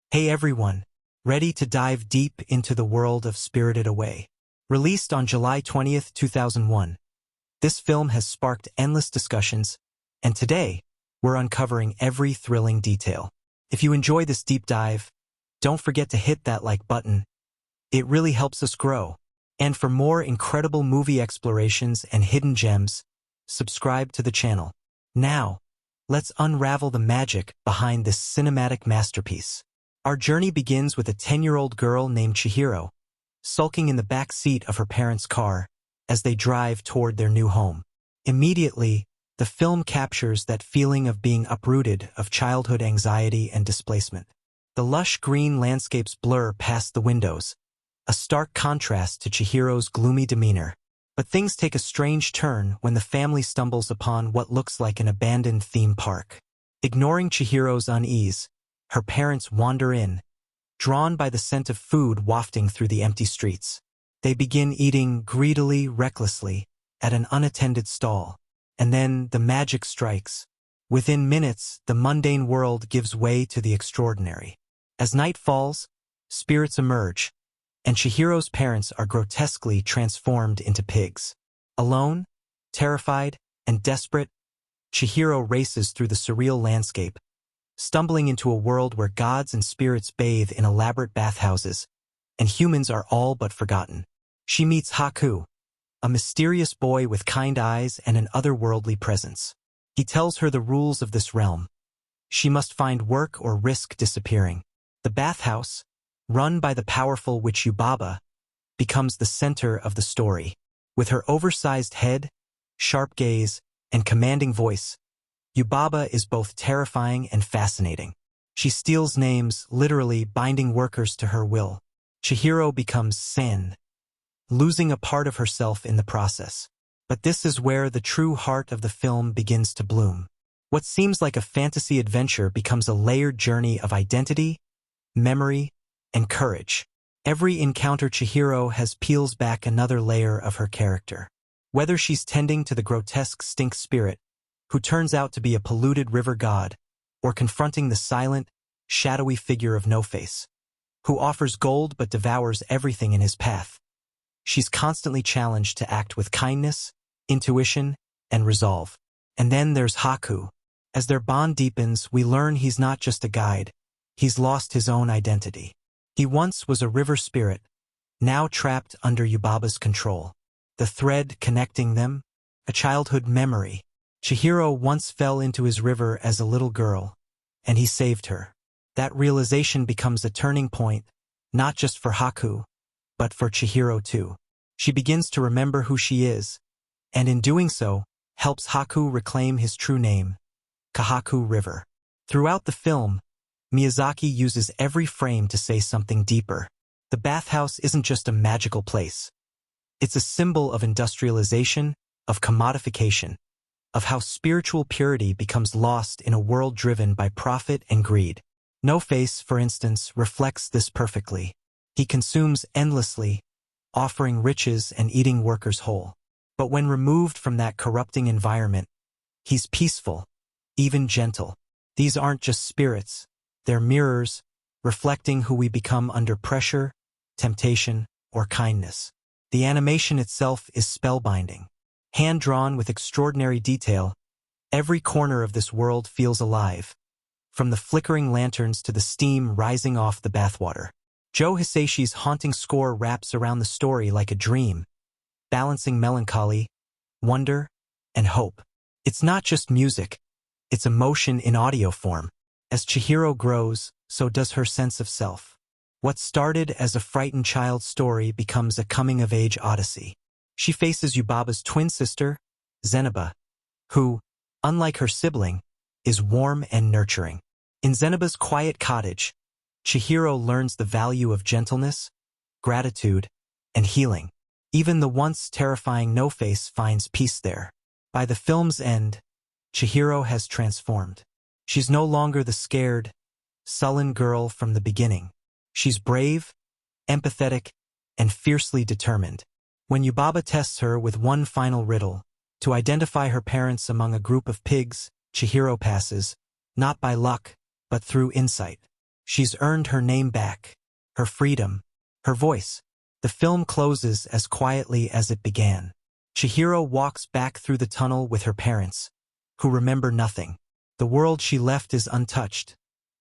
Hey everyone, ready to dive deep into the world of Spirited Away? Released on July 20th, 2001, this film has sparked endless discussions, and today, we're uncovering every thrilling detail. If you enjoy this deep dive, don't forget to hit that like button. It really helps us grow. And for more incredible movie explorations and hidden gems, subscribe to the channel. Now, let's unravel the magic behind this cinematic masterpiece. Our journey begins with a 10-year-old girl named Chihiro, sulking in the back seat of her parents' car as they drive toward their new home. Immediately, the film captures that feeling of being uprooted, of childhood anxiety and displacement. The lush green landscapes blur past the windows, a stark contrast to Chihiro's gloomy demeanor. But things take a strange turn when the family stumbles upon what looks like an abandoned theme park. Ignoring Chihiro's unease, her parents wander in, drawn by the scent of food wafting through the empty streets. They begin eating greedily, recklessly, at an unattended stall. And then the magic strikes. Within minutes, the mundane world gives way to the extraordinary. As night falls, spirits emerge, and Chihiro's parents are grotesquely transformed into pigs. Alone, terrified, and desperate, Chihiro races through the surreal landscape, stumbling into a world where gods and spirits bathe in elaborate bathhouses, and humans are all but forgotten. She meets Haku, a mysterious boy with kind eyes and an otherworldly presence. He tells her the rules of this realm. She must find work or risk disappearing. The bathhouse, run by the powerful witch Yubaba, becomes the center of the story. With her oversized head, sharp gaze, and commanding voice, Yubaba is both terrifying and fascinating. She steals names, literally binding workers to her will. Chihiro becomes Sen, losing a part of herself in the process. But this is where the true heart of the film begins to bloom. What seems like a fantasy adventure becomes a layered journey of identity, memory, and courage. Every encounter Chihiro has peels back another layer of her character. Whether she's tending to the grotesque stink spirit, who turns out to be a polluted river god, or confronting the silent, shadowy figure of No-Face, who offers gold but devours everything in his path, she's constantly challenged to act with kindness, intuition, and resolve. And then there's Haku. As their bond deepens, we learn he's not just a guide, he's lost his own identity. He once was a river spirit, now trapped under Yubaba's control. The thread connecting them? A childhood memory. Chihiro once fell into his river as a little girl, and he saved her. That realization becomes a turning point, not just for Haku, but for Chihiro too. She begins to remember who she is, and in doing so, helps Haku reclaim his true name, Kahaku River. Throughout the film, Miyazaki uses every frame to say something deeper. The bathhouse isn't just a magical place. It's a symbol of industrialization, of commodification, of how spiritual purity becomes lost in a world driven by profit and greed. No-Face, for instance, reflects this perfectly. He consumes endlessly, offering riches and eating workers whole. But when removed from that corrupting environment, he's peaceful, even gentle. These aren't just spirits. They're mirrors, reflecting who we become under pressure, temptation, or kindness. The animation itself is spellbinding. Hand-drawn with extraordinary detail, every corner of this world feels alive, from the flickering lanterns to the steam rising off the bathwater. Joe Hisaishi's haunting score wraps around the story like a dream, balancing melancholy, wonder, and hope. It's not just music, it's emotion in audio form. As Chihiro grows, so does her sense of self. What started as a frightened child's story becomes a coming-of-age odyssey. She faces Yubaba's twin sister, Zeniba, who, unlike her sibling, is warm and nurturing. In Zeniba's quiet cottage, Chihiro learns the value of gentleness, gratitude, and healing. Even the once terrifying No-Face finds peace there. By the film's end, Chihiro has transformed. She's no longer the scared, sullen girl from the beginning. She's brave, empathetic, and fiercely determined. When Yubaba tests her with one final riddle, to identify her parents among a group of pigs, Chihiro passes, not by luck, but through insight. She's earned her name back, her freedom, her voice. The film closes as quietly as it began. Chihiro walks back through the tunnel with her parents, who remember nothing. The world she left is untouched,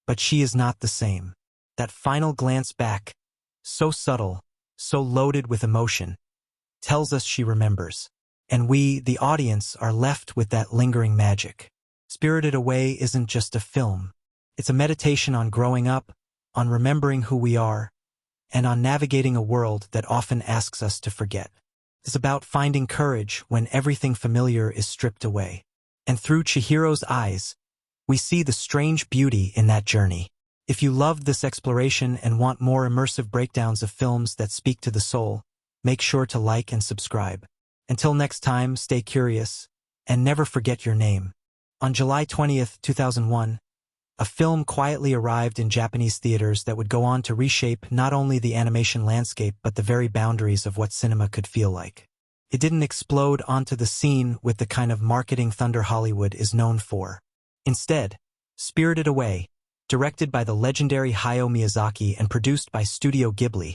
but she is not the same. That final glance back, so subtle, so loaded with emotion, tells us she remembers. And we, the audience, are left with that lingering magic. Spirited Away isn't just a film. It's a meditation on growing up, on remembering who we are, and on navigating a world that often asks us to forget. It's about finding courage when everything familiar is stripped away. And through Chihiro's eyes, we see the strange beauty in that journey. If you loved this exploration and want more immersive breakdowns of films that speak to the soul, make sure to like and subscribe. Until next time, stay curious, and never forget your name. On July 20th, 2001, a film quietly arrived in Japanese theaters that would go on to reshape not only the animation landscape but the very boundaries of what cinema could feel like. It didn't explode onto the scene with the kind of marketing thunder Hollywood is known for. Instead, Spirited Away, directed by the legendary Hayao Miyazaki and produced by Studio Ghibli,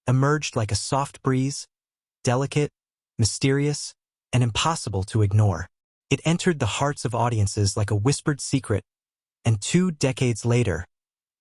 emerged like a soft breeze, delicate, mysterious, and impossible to ignore. It entered the hearts of audiences like a whispered secret, and 2 decades later,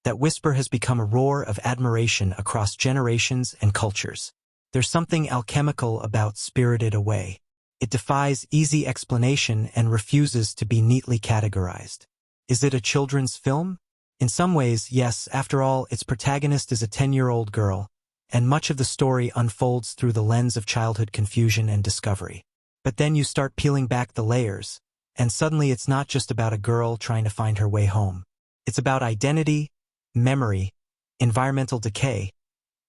that whisper has become a roar of admiration across generations and cultures. There's something alchemical about Spirited Away. It defies easy explanation and refuses to be neatly categorized. Is it a children's film? In some ways, yes. After all, its protagonist is a 10-year-old girl, and much of the story unfolds through the lens of childhood confusion and discovery. But then you start peeling back the layers, and suddenly it's not just about a girl trying to find her way home. It's about identity, memory, environmental decay,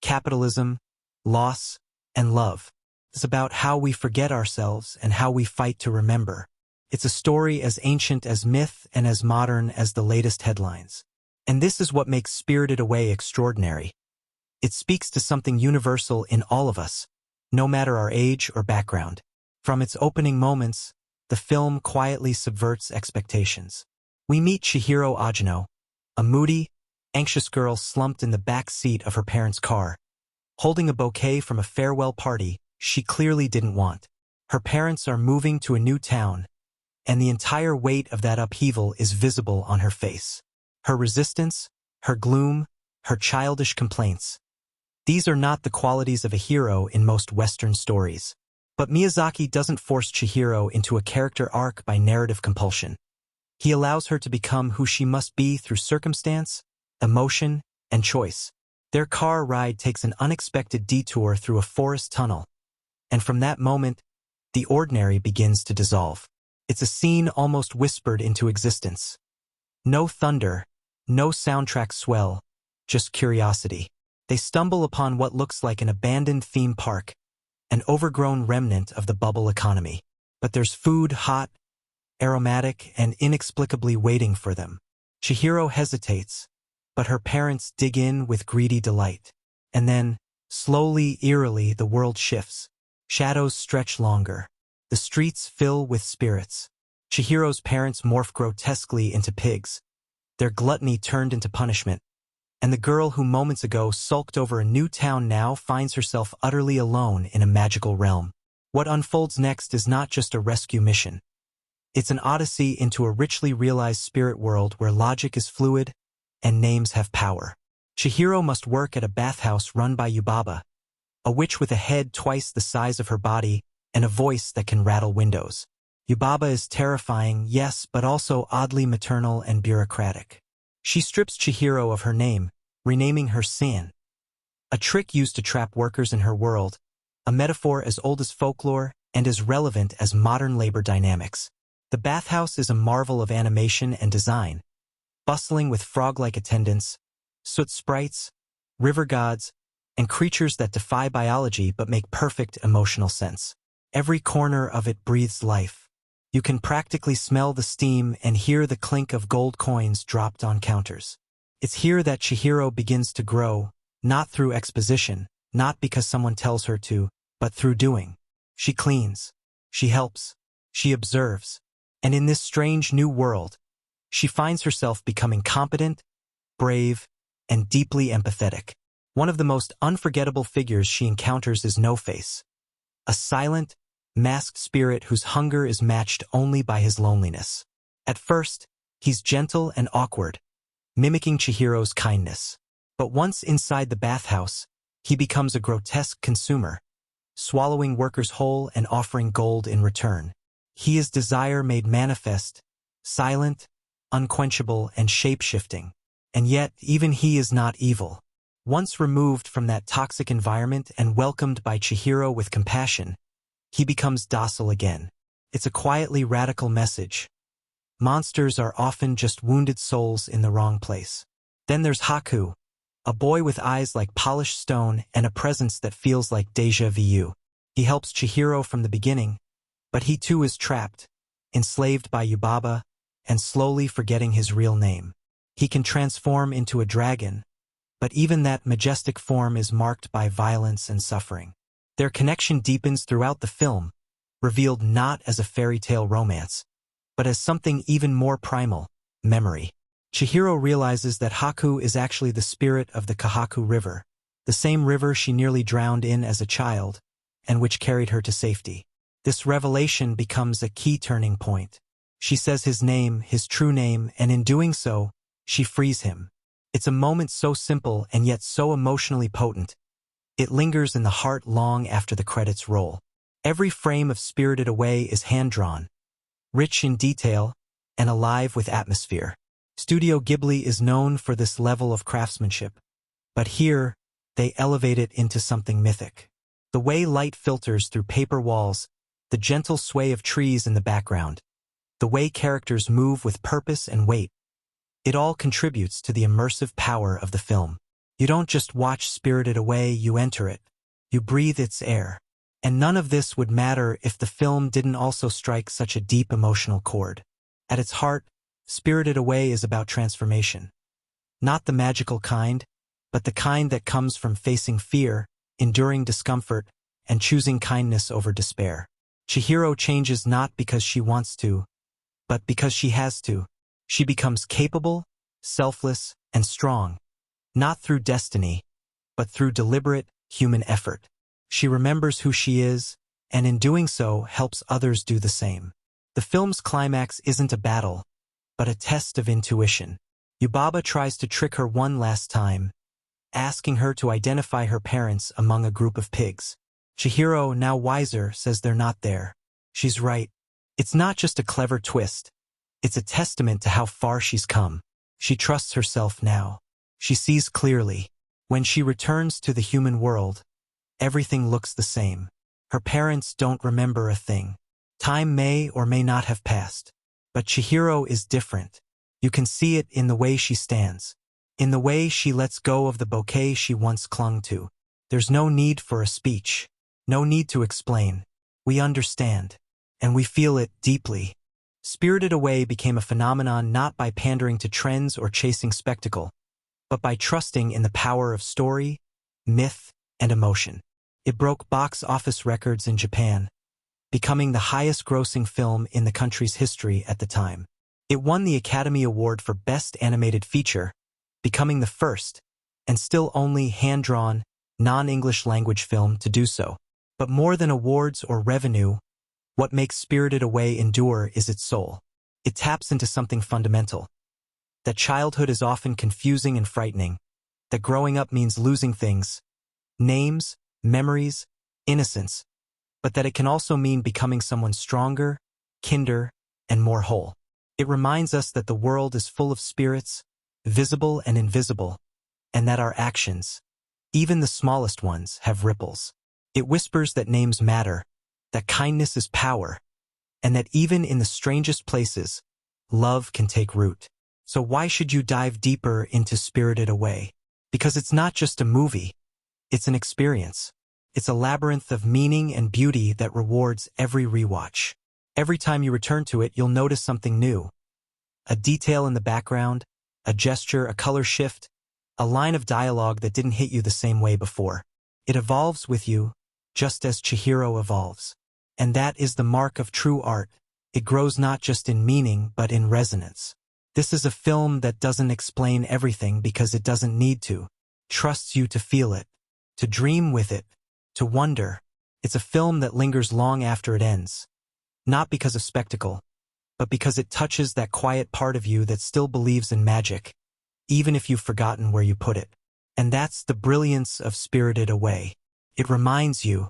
capitalism, loss, and love. It's about how we forget ourselves and how we fight to remember. It's a story as ancient as myth and as modern as the latest headlines. And this is what makes Spirited Away extraordinary. It speaks to something universal in all of us, no matter our age or background. From its opening moments, the film quietly subverts expectations. We meet Chihiro Ajino, a moody, anxious girl slumped in the back seat of her parents' car, holding a bouquet from a farewell party she clearly didn't want. Her parents are moving to a new town, and the entire weight of that upheaval is visible on her face. Her resistance, her gloom, her childish complaints. These are not the qualities of a hero in most Western stories. But Miyazaki doesn't force Chihiro into a character arc by narrative compulsion. He allows her to become who she must be through circumstance, emotion, and choice. Their car ride takes an unexpected detour through a forest tunnel, and from that moment, the ordinary begins to dissolve. It's a scene almost whispered into existence. No thunder, no soundtrack swell, just curiosity. They stumble upon what looks like an abandoned theme park, an overgrown remnant of the bubble economy. But there's food hot, aromatic, and inexplicably waiting for them. Chihiro hesitates, but her parents dig in with greedy delight. And then, slowly, eerily, the world shifts. Shadows stretch longer. The streets fill with spirits. Chihiro's parents morph grotesquely into pigs, their gluttony turned into punishment. And the girl who moments ago sulked over a new town now finds herself utterly alone in a magical realm. What unfolds next is not just a rescue mission. It's an odyssey into a richly realized spirit world where logic is fluid and names have power. Chihiro must work at a bathhouse run by Yubaba, a witch with a head twice the size of her body and a voice that can rattle windows. Yubaba is terrifying, yes, but also oddly maternal and bureaucratic. She strips Chihiro of her name, renaming her San, a trick used to trap workers in her world, a metaphor as old as folklore and as relevant as modern labor dynamics. The bathhouse is a marvel of animation and design, bustling with frog-like attendants, soot sprites, river gods, and creatures that defy biology but make perfect emotional sense. Every corner of it breathes life. You can practically smell the steam and hear the clink of gold coins dropped on counters. It's here that Chihiro begins to grow, not through exposition, not because someone tells her to, but through doing. She cleans, she helps, she observes, and in this strange new world, she finds herself becoming competent, brave, and deeply empathetic. One of the most unforgettable figures she encounters is No-Face, a silent, masked spirit whose hunger is matched only by his loneliness. At first, he's gentle and awkward, mimicking Chihiro's kindness. But once inside the bathhouse, he becomes a grotesque consumer, swallowing workers whole and offering gold in return. He is desire made manifest, silent, unquenchable, and shape-shifting. And yet, even he is not evil. Once removed from that toxic environment and welcomed by Chihiro with compassion, he becomes docile again. It's a quietly radical message. Monsters are often just wounded souls in the wrong place. Then there's Haku, a boy with eyes like polished stone and a presence that feels like déjà vu. He helps Chihiro from the beginning, but he too is trapped, enslaved by Yubaba, and slowly forgetting his real name. He can transform into a dragon, but even that majestic form is marked by violence and suffering. Their connection deepens throughout the film, revealed not as a fairy tale romance, but as something even more primal, memory. Chihiro realizes that Haku is actually the spirit of the Kahaku River, the same river she nearly drowned in as a child, and which carried her to safety. This revelation becomes a key turning point. She says his name, his true name, and in doing so, she frees him. It's a moment so simple and yet so emotionally potent. It lingers in the heart long after the credits roll. Every frame of Spirited Away is hand-drawn, rich in detail, and alive with atmosphere. Studio Ghibli is known for this level of craftsmanship, but here, they elevate it into something mythic. The way light filters through paper walls, the gentle sway of trees in the background, the way characters move with purpose and weight, it all contributes to the immersive power of the film. You don't just watch Spirited Away, you enter it. You breathe its air. And none of this would matter if the film didn't also strike such a deep emotional chord. At its heart, Spirited Away is about transformation. Not the magical kind, but the kind that comes from facing fear, enduring discomfort, and choosing kindness over despair. Chihiro changes not because she wants to, but because she has to. She becomes capable, selfless, and strong, not through destiny, but through deliberate, human effort. She remembers who she is, and in doing so helps others do the same. The film's climax isn't a battle, but a test of intuition. Yubaba tries to trick her one last time, asking her to identify her parents among a group of pigs. Chihiro, now wiser, says they're not there. She's right. It's not just a clever twist. It's a testament to how far she's come. She trusts herself now. She sees clearly. When she returns to the human world, everything looks the same. Her parents don't remember a thing. Time may or may not have passed. But Chihiro is different. You can see it in the way she stands, in the way she lets go of the bouquet she once clung to. There's no need for a speech, no need to explain. We understand, and we feel it deeply. Spirited Away became a phenomenon not by pandering to trends or chasing spectacle, but by trusting in the power of story, myth, and emotion. It broke box office records in Japan, becoming the highest-grossing film in the country's history at the time. It won the Academy Award for Best Animated Feature, becoming the first, and still only hand-drawn, non-English language film to do so. But more than awards or revenue, what makes Spirited Away endure is its soul. It taps into something fundamental. That childhood is often confusing and frightening. That growing up means losing things. Names, memories, innocence. But that it can also mean becoming someone stronger, kinder, and more whole. It reminds us that the world is full of spirits, visible and invisible, and that our actions, even the smallest ones, have ripples. It whispers that names matter, that kindness is power, and that even in the strangest places, love can take root. So why should you dive deeper into Spirited Away? Because it's not just a movie, it's an experience. It's a labyrinth of meaning and beauty that rewards every rewatch. Every time you return to it, you'll notice something new. A detail in the background, a gesture, a color shift, a line of dialogue that didn't hit you the same way before. It evolves with you, just as Chihiro evolves. And that is the mark of true art. It grows not just in meaning, but in resonance. This is a film that doesn't explain everything because it doesn't need to. Trusts you to feel it, to dream with it, to wonder. It's a film that lingers long after it ends. Not because of spectacle, but because it touches that quiet part of you that still believes in magic, even if you've forgotten where you put it. And that's the brilliance of Spirited Away. It reminds you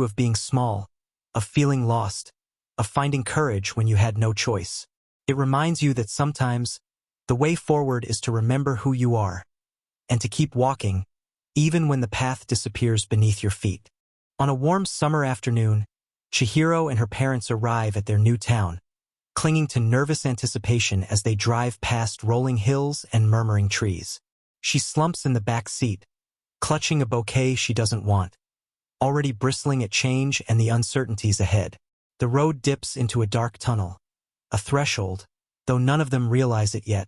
of being small, of feeling lost, of finding courage when you had no choice. It reminds you that sometimes the way forward is to remember who you are, and to keep walking, even when the path disappears beneath your feet. On a warm summer afternoon, Chihiro and her parents arrive at their new town, clinging to nervous anticipation as they drive past rolling hills and murmuring trees. She slumps in the back seat, clutching a bouquet she doesn't want, already bristling at change and the uncertainties ahead. The road dips into a dark tunnel, a threshold, though none of them realize it yet,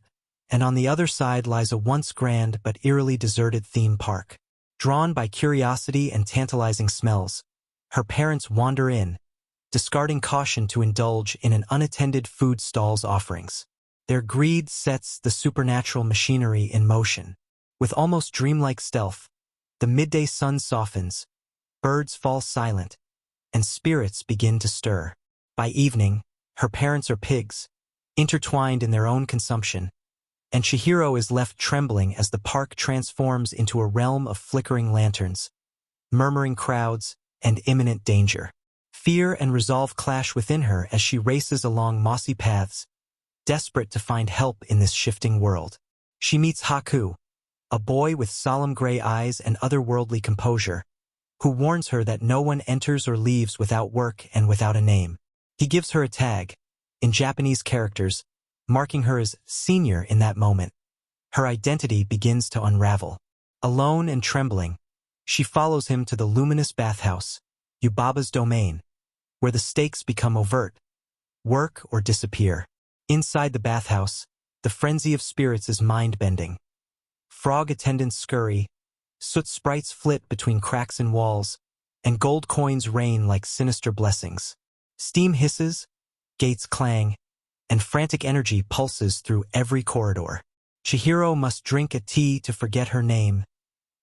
and on the other side lies a once grand but eerily deserted theme park. Drawn by curiosity and tantalizing smells, her parents wander in, discarding caution to indulge in an unattended food stall's offerings. Their greed sets the supernatural machinery in motion. With almost dreamlike stealth, the midday sun softens, birds fall silent, and spirits begin to stir. By evening, her parents are pigs, intertwined in their own consumption, and Chihiro is left trembling as the park transforms into a realm of flickering lanterns, murmuring crowds, and imminent danger. Fear and resolve clash within her as she races along mossy paths, desperate to find help in this shifting world. She meets Haku, a boy with solemn gray eyes and otherworldly composure, who warns her that no one enters or leaves without work and without a name. He gives her a tag, in Japanese characters, marking her as senior in that moment. Her identity begins to unravel. Alone and trembling, she follows him to the luminous bathhouse, Yubaba's domain, where the stakes become overt: work or disappear. Inside the bathhouse, the frenzy of spirits is mind-bending. Frog attendants scurry, soot sprites flit between cracks in walls, and gold coins rain like sinister blessings. Steam hisses, gates clang, and frantic energy pulses through every corridor. Chihiro must drink a tea to forget her name,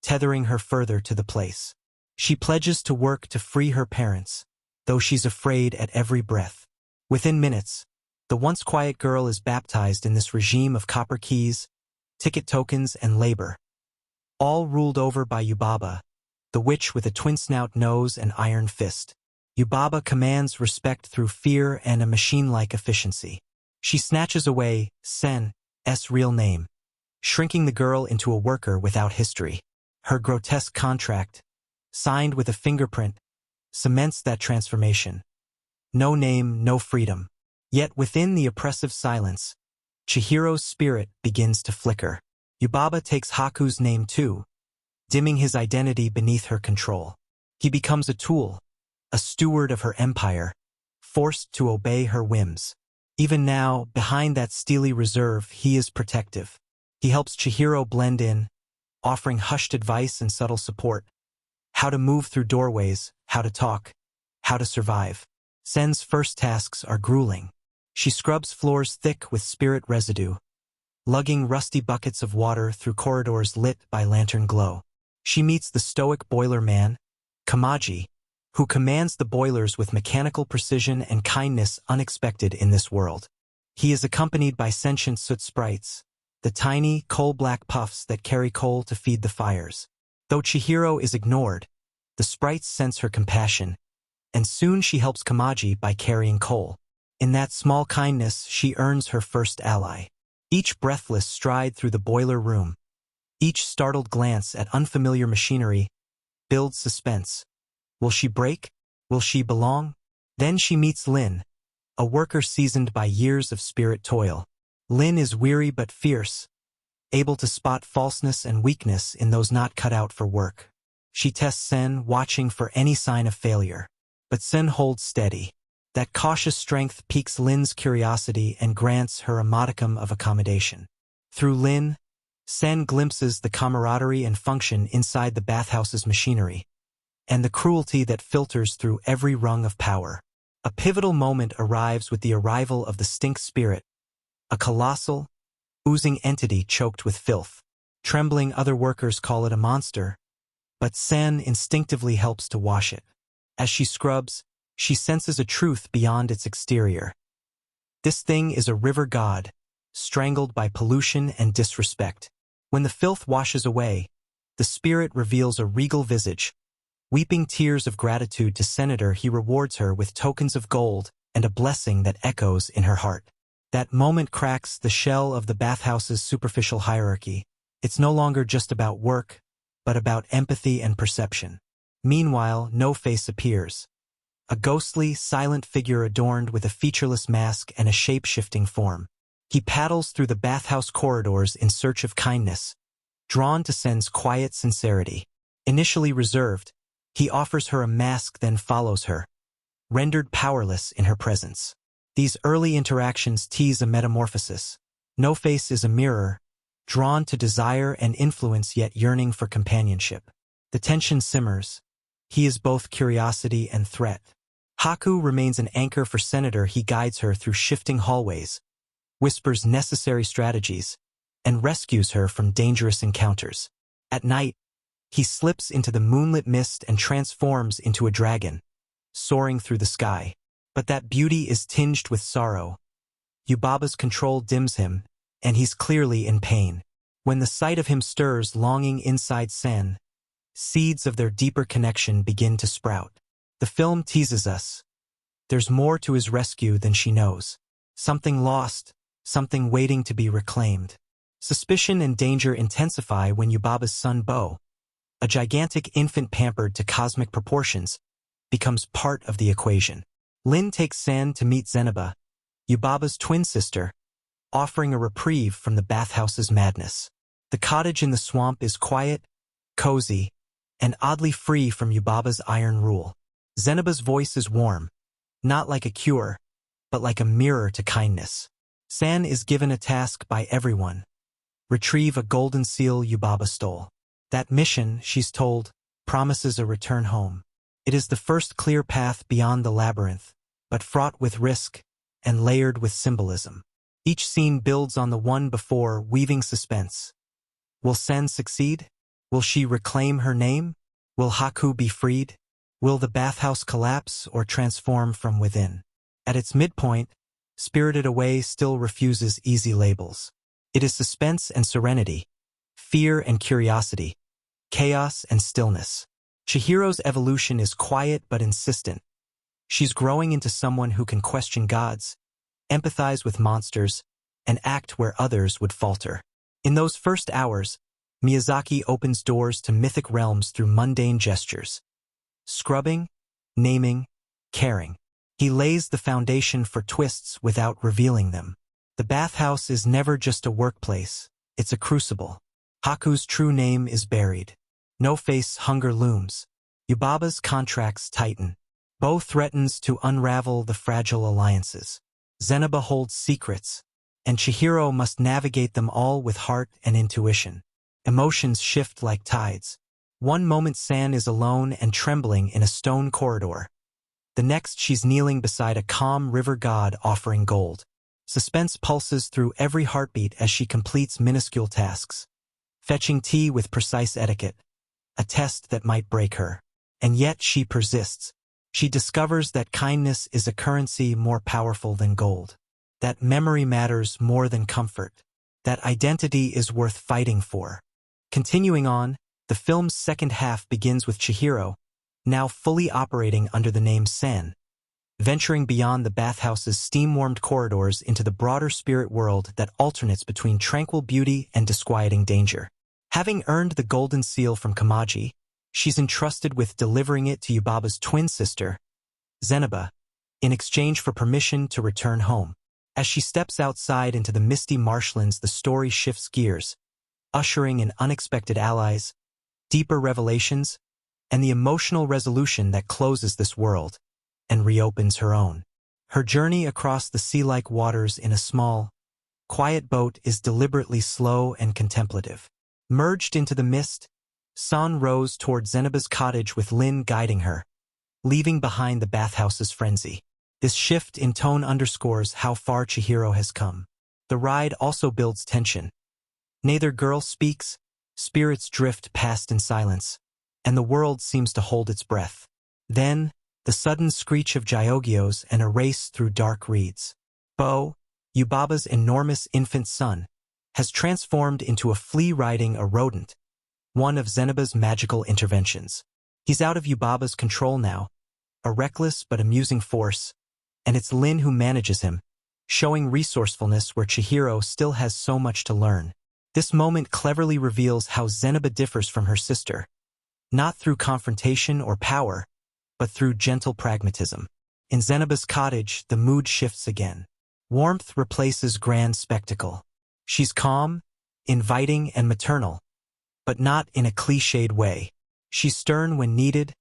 tethering her further to the place. She pledges to work to free her parents, though she's afraid at every breath. Within minutes, the once quiet girl is baptized in this regime of copper keys, ticket tokens, and labor, all ruled over by Yubaba, the witch with a twin-snout nose and iron fist. Yubaba commands respect through fear and a machine-like efficiency. She snatches away Sen's real name, shrinking the girl into a worker without history. Her grotesque contract, signed with a fingerprint, cements that transformation. No name, no freedom. Yet within the oppressive silence, Chihiro's spirit begins to flicker. Yubaba takes Haku's name too, dimming his identity beneath her control. He becomes a tool, a steward of her empire, forced to obey her whims. Even now, behind that steely reserve, he is protective. He helps Chihiro blend in, offering hushed advice and subtle support. How to move through doorways, how to talk, how to survive. Sen's first tasks are grueling. She scrubs floors thick with spirit residue, lugging rusty buckets of water through corridors lit by lantern glow. She meets the stoic boiler man, Kamaji, who commands the boilers with mechanical precision and kindness unexpected in this world. He is accompanied by sentient soot sprites, the tiny, coal-black puffs that carry coal to feed the fires. Though Chihiro is ignored, the sprites sense her compassion, and soon she helps Kamaji by carrying coal. In that small kindness, she earns her first ally. Each breathless stride through the boiler room, each startled glance at unfamiliar machinery, builds suspense. Will she break? Will she belong? Then she meets Lin, a worker seasoned by years of spirit toil. Lin is weary but fierce, able to spot falseness and weakness in those not cut out for work. She tests Sen, watching for any sign of failure. But Sen holds steady. That cautious strength piques Lin's curiosity and grants her a modicum of accommodation. Through Lin, Sen glimpses the camaraderie and function inside the bathhouse's machinery, and the cruelty that filters through every rung of power. A pivotal moment arrives with the arrival of the stink spirit, a colossal, oozing entity choked with filth. Trembling other workers call it a monster, but Sen instinctively helps to wash it. As she scrubs, she senses a truth beyond its exterior. This thing is a river god, strangled by pollution and disrespect. When the filth washes away, the spirit reveals a regal visage. Weeping tears of gratitude to Senator, he rewards her with tokens of gold and a blessing that echoes in her heart. That moment cracks the shell of the bathhouse's superficial hierarchy. It's no longer just about work, but about empathy and perception. Meanwhile, No Face appears. A ghostly, silent figure adorned with a featureless mask and a shape-shifting form. He paddles through the bathhouse corridors in search of kindness, drawn to Sen's quiet sincerity. Initially reserved, he offers her a mask, then follows her, rendered powerless in her presence. These early interactions tease a metamorphosis. No Face is a mirror, drawn to desire and influence yet yearning for companionship. The tension simmers. He is both curiosity and threat. Haku remains an anchor for Senator. He guides her through shifting hallways, whispers necessary strategies, and rescues her from dangerous encounters. At night, he slips into the moonlit mist and transforms into a dragon, soaring through the sky. But that beauty is tinged with sorrow. Yubaba's control dims him, and he's clearly in pain. When the sight of him stirs longing inside Sen, seeds of their deeper connection begin to sprout. The film teases us. There's more to his rescue than she knows. Something lost, something waiting to be reclaimed. Suspicion and danger intensify when Yubaba's son Bo, a gigantic infant pampered to cosmic proportions, becomes part of the equation. Lin takes Sen to meet Zeniba, Yubaba's twin sister, offering a reprieve from the bathhouse's madness. The cottage in the swamp is quiet, cozy, and oddly free from Yubaba's iron rule. Zeniba's voice is warm, not like a cure, but like a mirror to kindness. Sen is given a task by everyone: retrieve a golden seal Yubaba stole. That mission, she's told, promises a return home. It is the first clear path beyond the labyrinth, but fraught with risk and layered with symbolism. Each scene builds on the one before, weaving suspense. Will Sen succeed? Will she reclaim her name? Will Haku be freed? Will the bathhouse collapse or transform from within? At its midpoint, Spirited Away still refuses easy labels. It is suspense and serenity, fear and curiosity, chaos and stillness. Chihiro's evolution is quiet but insistent. She's growing into someone who can question gods, empathize with monsters, and act where others would falter. In those first hours, Miyazaki opens doors to mythic realms through mundane gestures. Scrubbing, naming, caring. He lays the foundation for twists without revealing them. The bathhouse is never just a workplace, it's a crucible. Haku's true name is buried. No Face hunger looms. Yubaba's contracts tighten. Bo threatens to unravel the fragile alliances. Zeniba holds secrets, and Chihiro must navigate them all with heart and intuition. Emotions shift like tides. One moment San is alone and trembling in a stone corridor. The next she's kneeling beside a calm river god offering gold. Suspense pulses through every heartbeat as she completes minuscule tasks. Fetching tea with precise etiquette, a test that might break her. And yet she persists. She discovers that kindness is a currency more powerful than gold. That memory matters more than comfort. That identity is worth fighting for. Continuing on, the film's second half begins with Chihiro, now fully operating under the name Sen, venturing beyond the bathhouse's steam-warmed corridors into the broader spirit world that alternates between tranquil beauty and disquieting danger. Having earned the golden seal from Kamaji, she's entrusted with delivering it to Yubaba's twin sister, Zeniba, in exchange for permission to return home. As she steps outside into the misty marshlands, the story shifts gears, ushering in unexpected allies, deeper revelations, and the emotional resolution that closes this world and reopens her own. Her journey across the sea-like waters in a small, quiet boat is deliberately slow and contemplative. Merged into the mist, San rows toward Zeniba's cottage with Lin guiding her, leaving behind the bathhouse's frenzy. This shift in tone underscores how far Chihiro has come. The ride also builds tension. Neither girl speaks, spirits drift past in silence, and the world seems to hold its breath. Then, the sudden screech of Gyogyos and a race through dark reeds. Bo, Yubaba's enormous infant son, has transformed into a flea riding a rodent, one of Zeniba's magical interventions. He's out of Yubaba's control now, a reckless but amusing force, and it's Lin who manages him, showing resourcefulness where Chihiro still has so much to learn. This moment cleverly reveals how Zeniba differs from her sister, not through confrontation or power, but through gentle pragmatism. In Zeniba's cottage, the mood shifts again. Warmth replaces grand spectacle. She's calm, inviting, and maternal, but not in a cliched way. She's stern when needed,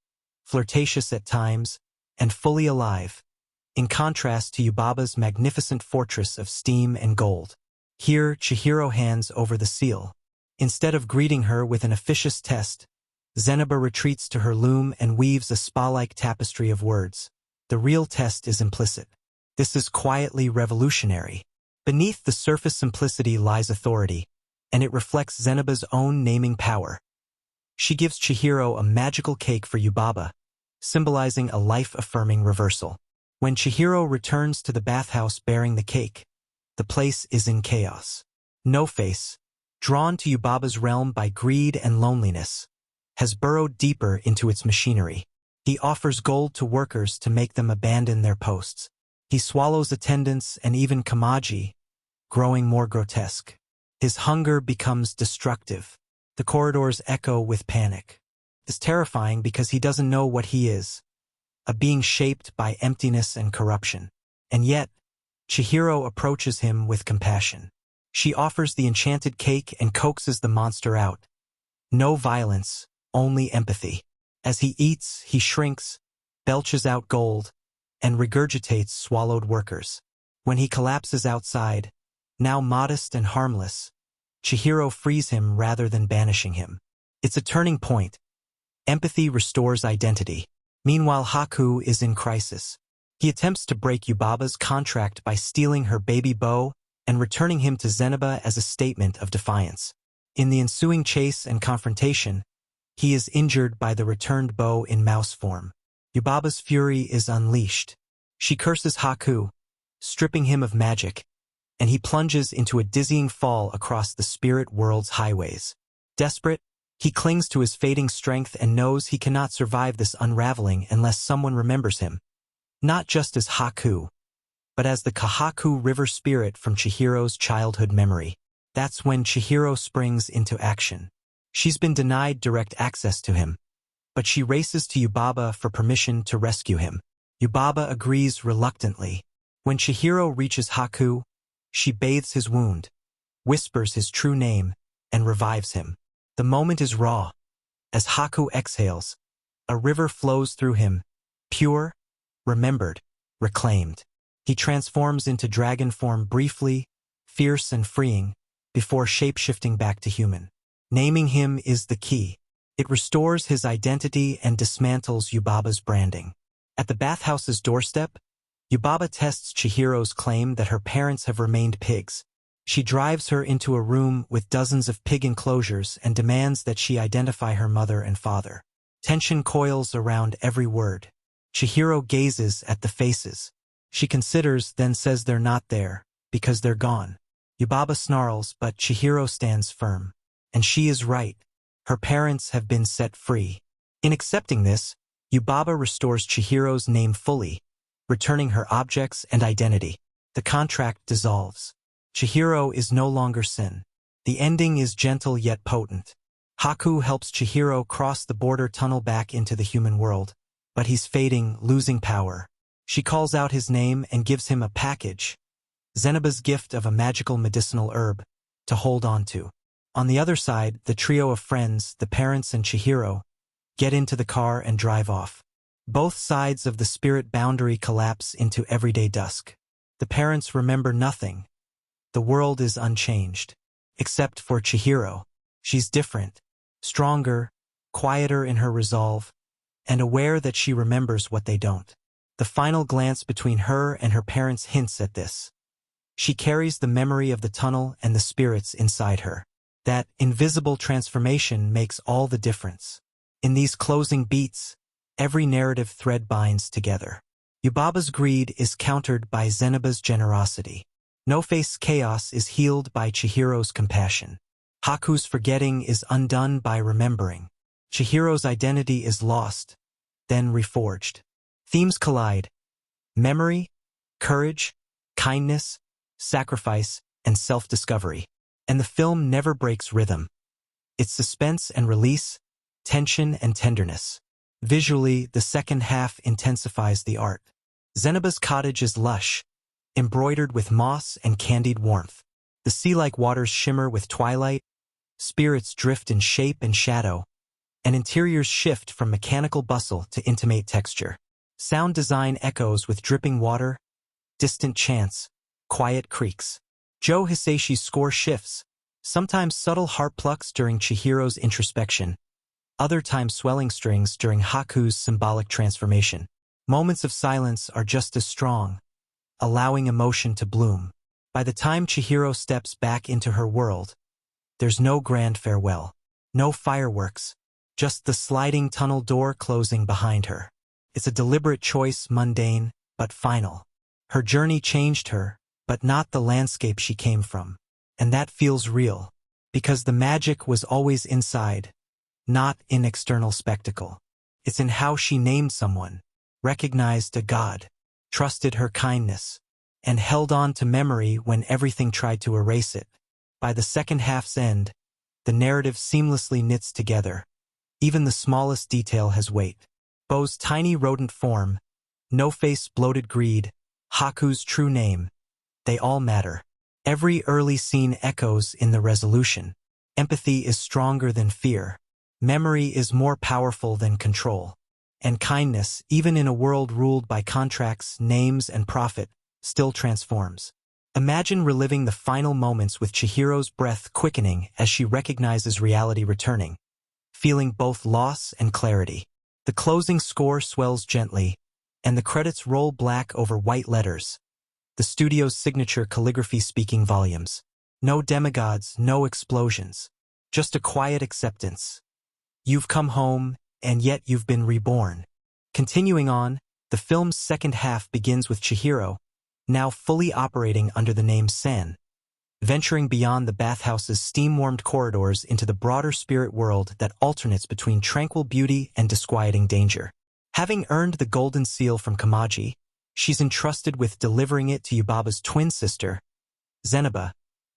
flirtatious at times, and fully alive, in contrast to Yubaba's magnificent fortress of steam and gold. Here, Chihiro hands over the seal. Instead of greeting her with an officious test, Zeniba retreats to her loom and weaves a spa-like tapestry of words. The real test is implicit. This is quietly revolutionary. Beneath the surface simplicity lies authority, and it reflects Zeniba's own naming power. She gives Chihiro a magical cake for Yubaba, symbolizing a life-affirming reversal. When Chihiro returns to the bathhouse bearing the cake, the place is in chaos. No-Face, drawn to Yubaba's realm by greed and loneliness, has burrowed deeper into its machinery. He offers gold to workers to make them abandon their posts. He swallows attendants and even Kamaji, growing more grotesque. His hunger becomes destructive. The corridors echo with panic. It's terrifying because he doesn't know what he is, a being shaped by emptiness and corruption. And yet, Chihiro approaches him with compassion. She offers the enchanted cake and coaxes the monster out. No violence, only empathy. As he eats, he shrinks, belches out gold, and regurgitates swallowed workers. When he collapses outside, now modest and harmless, Chihiro frees him rather than banishing him. It's a turning point. Empathy restores identity. Meanwhile, Haku is in crisis. He attempts to break Yubaba's contract by stealing her baby bow and returning him to Zeniba as a statement of defiance. In the ensuing chase and confrontation, he is injured by the returned bow in mouse form. Yubaba's fury is unleashed. She curses Haku, stripping him of magic, and he plunges into a dizzying fall across the spirit world's highways. Desperate, he clings to his fading strength and knows he cannot survive this unraveling unless someone remembers him, not just as Haku, but as the Kahaku river spirit from Chihiro's childhood memory. That's when Chihiro springs into action. She's been denied direct access to him, but she races to Yubaba for permission to rescue him. Yubaba agrees reluctantly. When Chihiro reaches Haku, she bathes his wound, whispers his true name, and revives him. The moment is raw. As Haku exhales, a river flows through him, pure, remembered, reclaimed. He transforms into dragon form briefly, fierce and freeing, before shape-shifting back to human. Naming him is the key. It restores his identity and dismantles Yubaba's branding. At the bathhouse's doorstep, Yubaba tests Chihiro's claim that her parents have remained pigs. She drives her into a room with dozens of pig enclosures and demands that she identify her mother and father. Tension coils around every word. Chihiro gazes at the faces. She considers, then says they're not there, because they're gone. Yubaba snarls, but Chihiro stands firm. And she is right. Her parents have been set free. In accepting this, Yubaba restores Chihiro's name fully, returning her objects and identity. The contract dissolves. Chihiro is no longer sin. The ending is gentle yet potent. Haku helps Chihiro cross the border tunnel back into the human world, but he's fading, losing power. She calls out his name and gives him a package, Zeniba's gift of a magical medicinal herb, to hold on to. On the other side, the trio of friends, the parents and Chihiro, get into the car and drive off. Both sides of the spirit boundary collapse into everyday dusk. The parents remember nothing. The world is unchanged. Except for Chihiro. She's different, stronger, quieter in her resolve, and aware that she remembers what they don't. The final glance between her and her parents hints at this. She carries the memory of the tunnel and the spirits inside her. That invisible transformation makes all the difference. In these closing beats, every narrative thread binds together. Yubaba's greed is countered by Zeniba's generosity. No-Face's chaos is healed by Chihiro's compassion. Haku's forgetting is undone by remembering. Chihiro's identity is lost, then reforged. Themes collide: memory, courage, kindness, sacrifice, and self-discovery. And the film never breaks rhythm. It's suspense and release, tension and tenderness. Visually, the second half intensifies the art. Zeniba's cottage is lush, embroidered with moss and candied warmth. The sea-like waters shimmer with twilight, spirits drift in shape and shadow, and interiors shift from mechanical bustle to intimate texture. Sound design echoes with dripping water, distant chants, quiet creaks. Joe Hisaishi's score shifts, sometimes subtle harp plucks during Chihiro's introspection, other times swelling strings during Haku's symbolic transformation. Moments of silence are just as strong, allowing emotion to bloom. By the time Chihiro steps back into her world, there's no grand farewell, no fireworks, just the sliding tunnel door closing behind her. It's a deliberate choice, mundane, but final. Her journey changed her, but not the landscape she came from. And that feels real, because the magic was always inside, not in external spectacle. It's in how she named someone, recognized a god, trusted her kindness, and held on to memory when everything tried to erase it. By the second half's end, the narrative seamlessly knits together. Even the smallest detail has weight. Bo's tiny rodent form, No-Face's bloated greed, Haku's true name, they all matter. Every early scene echoes in the resolution. Empathy is stronger than fear. Memory is more powerful than control. And kindness, even in a world ruled by contracts, names, and profit, still transforms. Imagine reliving the final moments with Chihiro's breath quickening as she recognizes reality returning, feeling both loss and clarity. The closing score swells gently, and the credits roll black over white letters, the studio's signature calligraphy speaking volumes. No demigods, no explosions, just a quiet acceptance. You've come home, and yet you've been reborn. Continuing on, the film's second half begins with Chihiro, now fully operating under the name San, venturing beyond the bathhouse's steam-warmed corridors into the broader spirit world that alternates between tranquil beauty and disquieting danger. Having earned the golden seal from Kamaji, she's entrusted with delivering it to Yubaba's twin sister, Zeniba,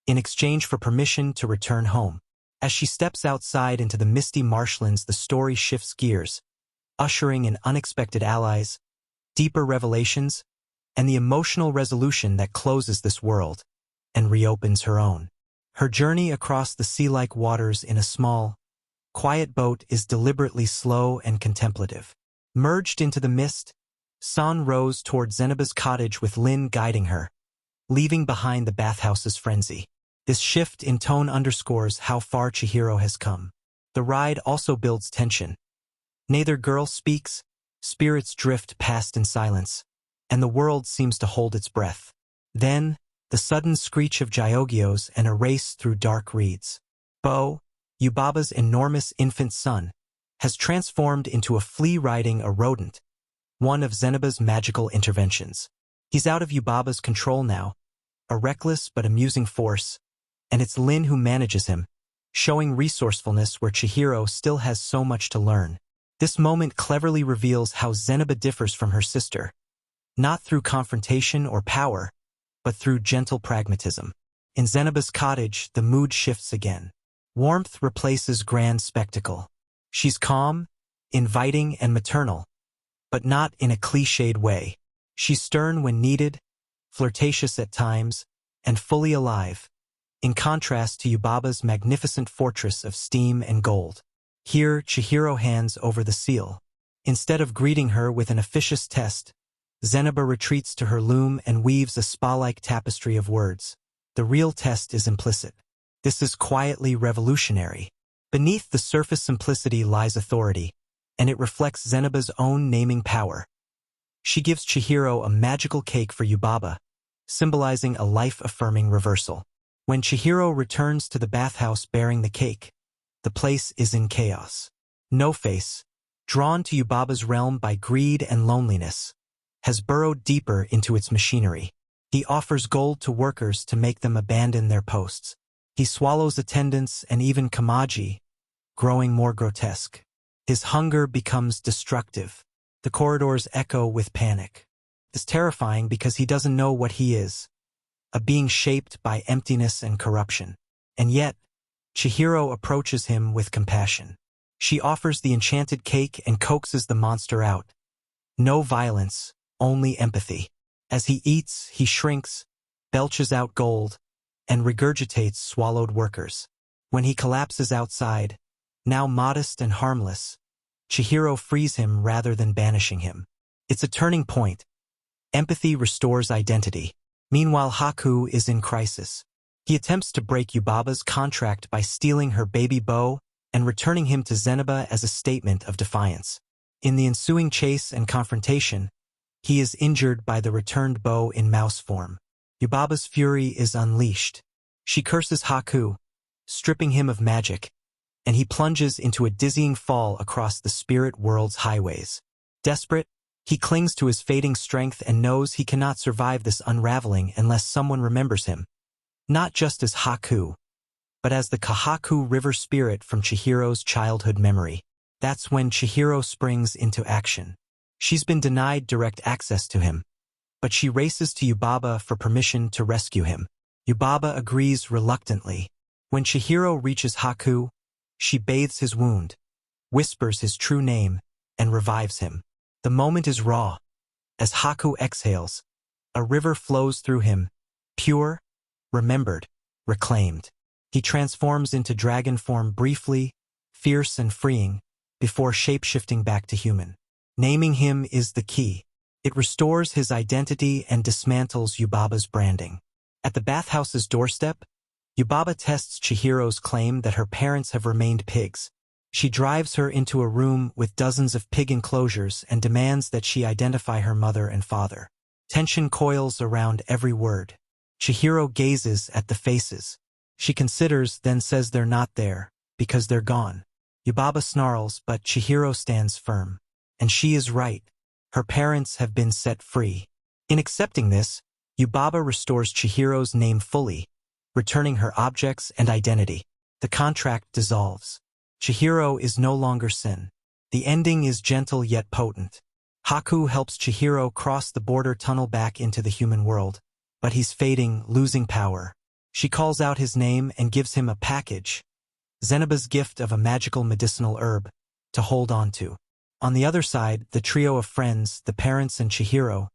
in exchange for permission to return home. As she steps outside into the misty marshlands, the story shifts gears, ushering in unexpected allies, deeper revelations, and the emotional resolution that closes this world and reopens her own. Her journey across the sea-like waters in a small, quiet boat is deliberately slow and contemplative. Merged into the mist, San rows toward Zeniba's cottage with Lin guiding her, leaving behind the bathhouse's frenzy. This shift in tone underscores how far Chihiro has come. The ride also builds tension. Neither girl speaks, spirits drift past in silence, and the world seems to hold its breath. Then, the sudden screech of Gyogyos and a race through dark reeds. Bo, Yubaba's enormous infant son, has transformed into a flea riding a rodent, one of Zeniba's magical interventions. He's out of Yubaba's control now, a reckless but amusing force, and it's Lin who manages him, showing resourcefulness where Chihiro still has so much to learn. This moment cleverly reveals how Zeniba differs from her sister, not through confrontation or power, but through gentle pragmatism. In Zeniba's cottage, the mood shifts again. Warmth replaces grand spectacle. She's calm, inviting, and maternal, but not in a cliched way. She's stern when needed, flirtatious at times, and fully alive, in contrast to Yubaba's magnificent fortress of steam and gold. Here, Chihiro hands over the seal. Instead of greeting her with an officious test, Zeniba retreats to her loom and weaves a spa-like tapestry of words. The real test is implicit. This is quietly revolutionary. Beneath the surface simplicity lies authority, and it reflects Zeniba's own naming power. She gives Chihiro a magical cake for Yubaba, symbolizing a life-affirming reversal. When Chihiro returns to the bathhouse bearing the cake, the place is in chaos. No-Face, drawn to Yubaba's realm by greed and loneliness, has burrowed deeper into its machinery. He offers gold to workers to make them abandon their posts. He swallows attendants and even Kamaji, growing more grotesque. His hunger becomes destructive. The corridors echo with panic. It's terrifying because he doesn't know what he is, a being shaped by emptiness and corruption. And yet, Chihiro approaches him with compassion. She offers the enchanted cake and coaxes the monster out. No violence, only empathy. As he eats, he shrinks, belches out gold, and regurgitates swallowed workers. When he collapses outside, now modest and harmless, Chihiro frees him rather than banishing him. It's a turning point. Empathy restores identity. Meanwhile, Haku is in crisis. He attempts to break Yubaba's contract by stealing her baby bow and returning him to Zeniba as a statement of defiance. In the ensuing chase and confrontation, he is injured by the returned bow in mouse form. Yubaba's fury is unleashed. She curses Haku, stripping him of magic, and he plunges into a dizzying fall across the spirit world's highways. Desperate, he clings to his fading strength and knows he cannot survive this unraveling unless someone remembers him. Not just as Haku, but as the Kahaku river spirit from Chihiro's childhood memory. That's when Chihiro springs into action. She's been denied direct access to him, but she races to Yubaba for permission to rescue him. Yubaba agrees reluctantly. When Chihiro reaches Haku, she bathes his wound, whispers his true name, and revives him. The moment is raw. As Haku exhales, a river flows through him, pure, remembered, reclaimed. He transforms into dragon form briefly, fierce and freeing, before shape-shifting back to human. Naming him is the key. It restores his identity and dismantles Yubaba's branding. At the bathhouse's doorstep, Yubaba tests Chihiro's claim that her parents have remained pigs. She drives her into a room with dozens of pig enclosures and demands that she identify her mother and father. Tension coils around every word. Chihiro gazes at the faces. She considers, then says they're not there, because they're gone. Yubaba snarls, but Chihiro stands firm. And she is right. Her parents have been set free. In accepting this, Yubaba restores Chihiro's name fully, returning her objects and identity. The contract dissolves. Chihiro is no longer sin. The ending is gentle yet potent. Haku helps Chihiro cross the border tunnel back into the human world, but he's fading, losing power. She calls out his name and gives him a package, Zeniba's gift of a magical medicinal herb, to hold on to. On the other side, the trio of friends, the parents and Chihiro,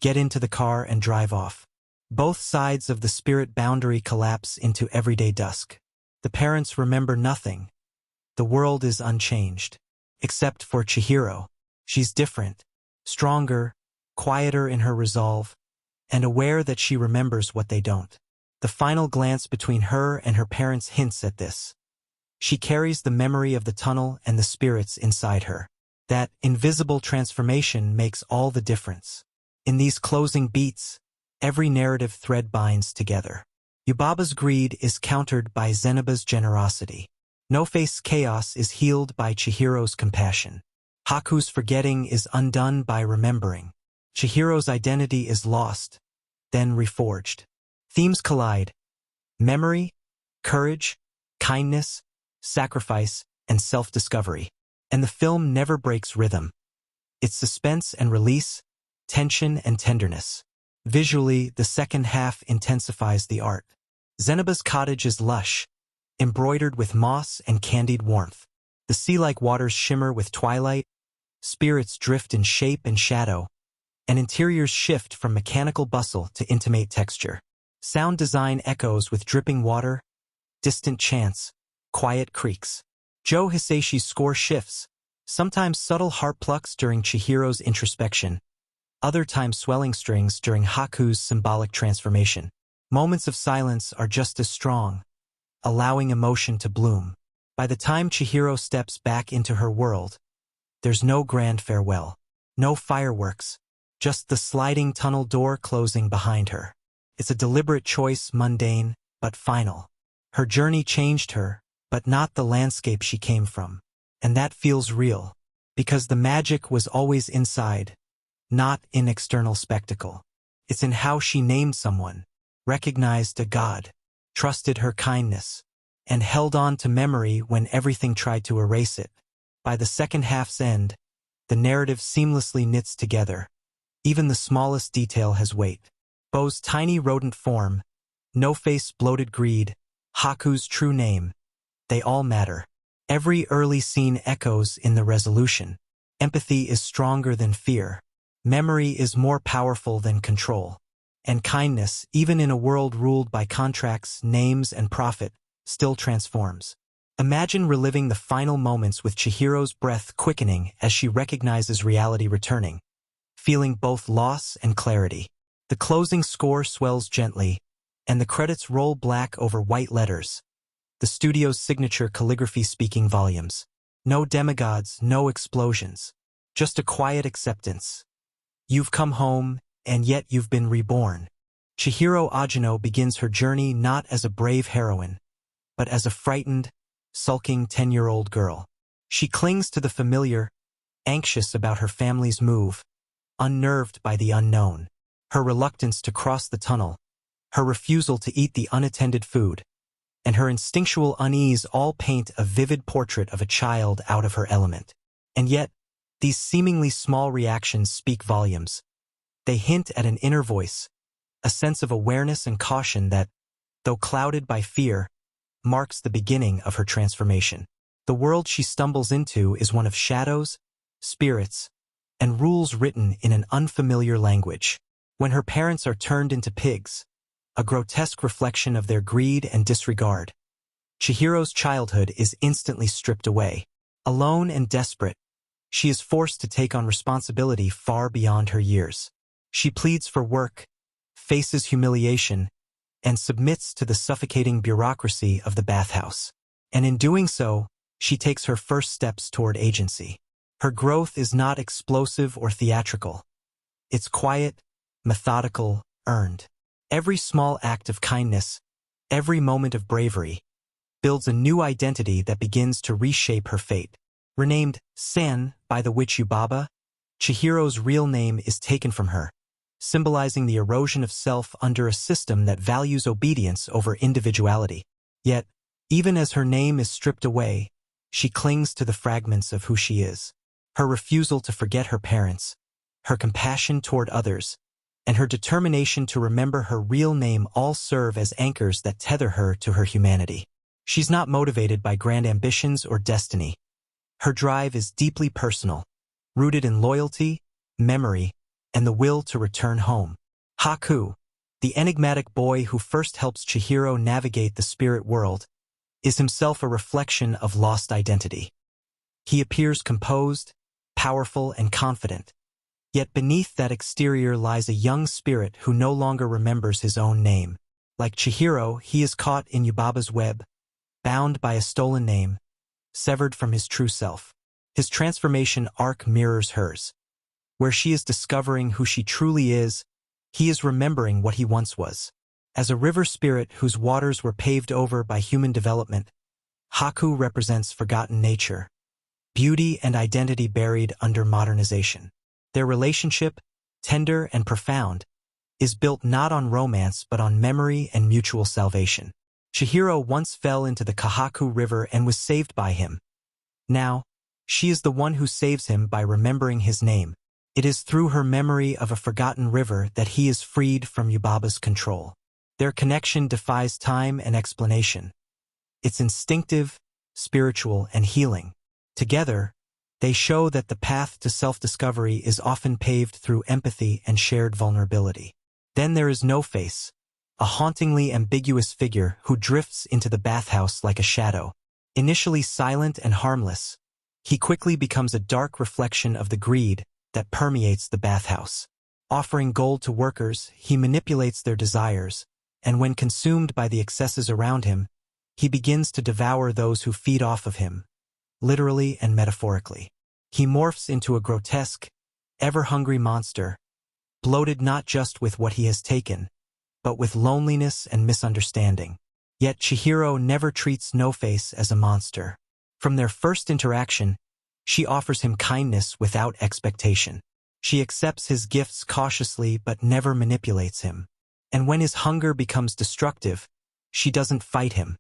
get into the car and drive off. Both sides of the spirit boundary collapse into everyday dusk. The parents remember nothing. The world is unchanged. Except for Chihiro. She's different, stronger, quieter in her resolve, and aware that she remembers what they don't. The final glance between her and her parents hints at this. She carries the memory of the tunnel and the spirits inside her. That invisible transformation makes all the difference. In these closing beats, every narrative thread binds together. Yubaba's greed is countered by Zeniba's generosity. No-Face's chaos is healed by Chihiro's compassion. Haku's forgetting is undone by remembering. Chihiro's identity is lost, then reforged. Themes collide: memory, courage, kindness, sacrifice, and self-discovery. And the film never breaks rhythm. It's suspense and release, tension and tenderness. Visually, the second half intensifies the art. Zeniba's cottage is lush, embroidered with moss and candied warmth. The sea-like waters shimmer with twilight, spirits drift in shape and shadow, and interiors shift from mechanical bustle to intimate texture. Sound design echoes with dripping water, distant chants, quiet creaks. Joe Hisaishi's score shifts, sometimes subtle harp plucks during Chihiro's introspection, other times swelling strings during Haku's symbolic transformation. Moments of silence are just as strong, allowing emotion to bloom. By the time Chihiro steps back into her world, there's no grand farewell, no fireworks, just the sliding tunnel door closing behind her. It's a deliberate choice, mundane, but final. Her journey changed her, but not the landscape she came from. And that feels real, because the magic was always inside, not in external spectacle. It's in how she named someone, recognized a god, trusted her kindness, and held on to memory when everything tried to erase it. By the second half's end, the narrative seamlessly knits together. Even the smallest detail has weight. Bo's tiny rodent form, no-face bloated greed, Haku's true name, they all matter. Every early scene echoes in the resolution. Empathy is stronger than fear. Memory is more powerful than control. And kindness, even in a world ruled by contracts, names, and profit, still transforms. Imagine reliving the final moments with Chihiro's breath quickening as she recognizes reality returning, feeling both loss and clarity. The closing score swells gently, and the credits roll black over white letters. The studio's signature calligraphy speaking volumes. No demigods, no explosions. Just a quiet acceptance. You've come home, and yet you've been reborn. Chihiro Ajino begins her journey not as a brave heroine, but as a frightened, sulking 10-year-old girl. She clings to the familiar, anxious about her family's move, unnerved by the unknown. Her reluctance to cross the tunnel, her refusal to eat the unattended food, and her instinctual unease all paint a vivid portrait of a child out of her element. And yet, these seemingly small reactions speak volumes. They hint at an inner voice, a sense of awareness and caution that, though clouded by fear, marks the beginning of her transformation. The world she stumbles into is one of shadows, spirits, and rules written in an unfamiliar language. When her parents are turned into pigs, a grotesque reflection of their greed and disregard, Chihiro's childhood is instantly stripped away. Alone and desperate, she is forced to take on responsibility far beyond her years. She pleads for work, faces humiliation, and submits to the suffocating bureaucracy of the bathhouse. And in doing so, she takes her first steps toward agency. Her growth is not explosive or theatrical. It's quiet, methodical, earned. Every small act of kindness, every moment of bravery, builds a new identity that begins to reshape her fate. Renamed San by the witch Yubaba, Chihiro's real name is taken from her, symbolizing the erosion of self under a system that values obedience over individuality. Yet, even as her name is stripped away, she clings to the fragments of who she is. Her refusal to forget her parents, her compassion toward others, and her determination to remember her real name all serve as anchors that tether her to her humanity. She's not motivated by grand ambitions or destiny. Her drive is deeply personal, rooted in loyalty, memory, and the will to return home. Haku, the enigmatic boy who first helps Chihiro navigate the spirit world, is himself a reflection of lost identity. He appears composed, powerful, and confident, yet beneath that exterior lies a young spirit who no longer remembers his own name. Like Chihiro, he is caught in Yubaba's web, bound by a stolen name, severed from his true self. His transformation arc mirrors hers. Where she is discovering who she truly is, he is remembering what he once was. As a river spirit whose waters were paved over by human development, Haku represents forgotten nature, beauty and identity buried under modernization. Their relationship, tender and profound, is built not on romance but on memory and mutual salvation. Chihiro once fell into the Kahaku River and was saved by him. Now, she is the one who saves him by remembering his name. It is through her memory of a forgotten river that he is freed from Yubaba's control. Their connection defies time and explanation. It's instinctive, spiritual, and healing. Together, they show that the path to self-discovery is often paved through empathy and shared vulnerability. Then there is No-Face, a hauntingly ambiguous figure who drifts into the bathhouse like a shadow. Initially silent and harmless, he quickly becomes a dark reflection of the greed that permeates the bathhouse. Offering gold to workers, he manipulates their desires, and when consumed by the excesses around him, he begins to devour those who feed off of him, literally and metaphorically. He morphs into a grotesque, ever-hungry monster, bloated not just with what he has taken, but with loneliness and misunderstanding. Yet Chihiro never treats No-Face as a monster. From their first interaction, she offers him kindness without expectation. She accepts his gifts cautiously but never manipulates him. And when his hunger becomes destructive, she doesn't fight him.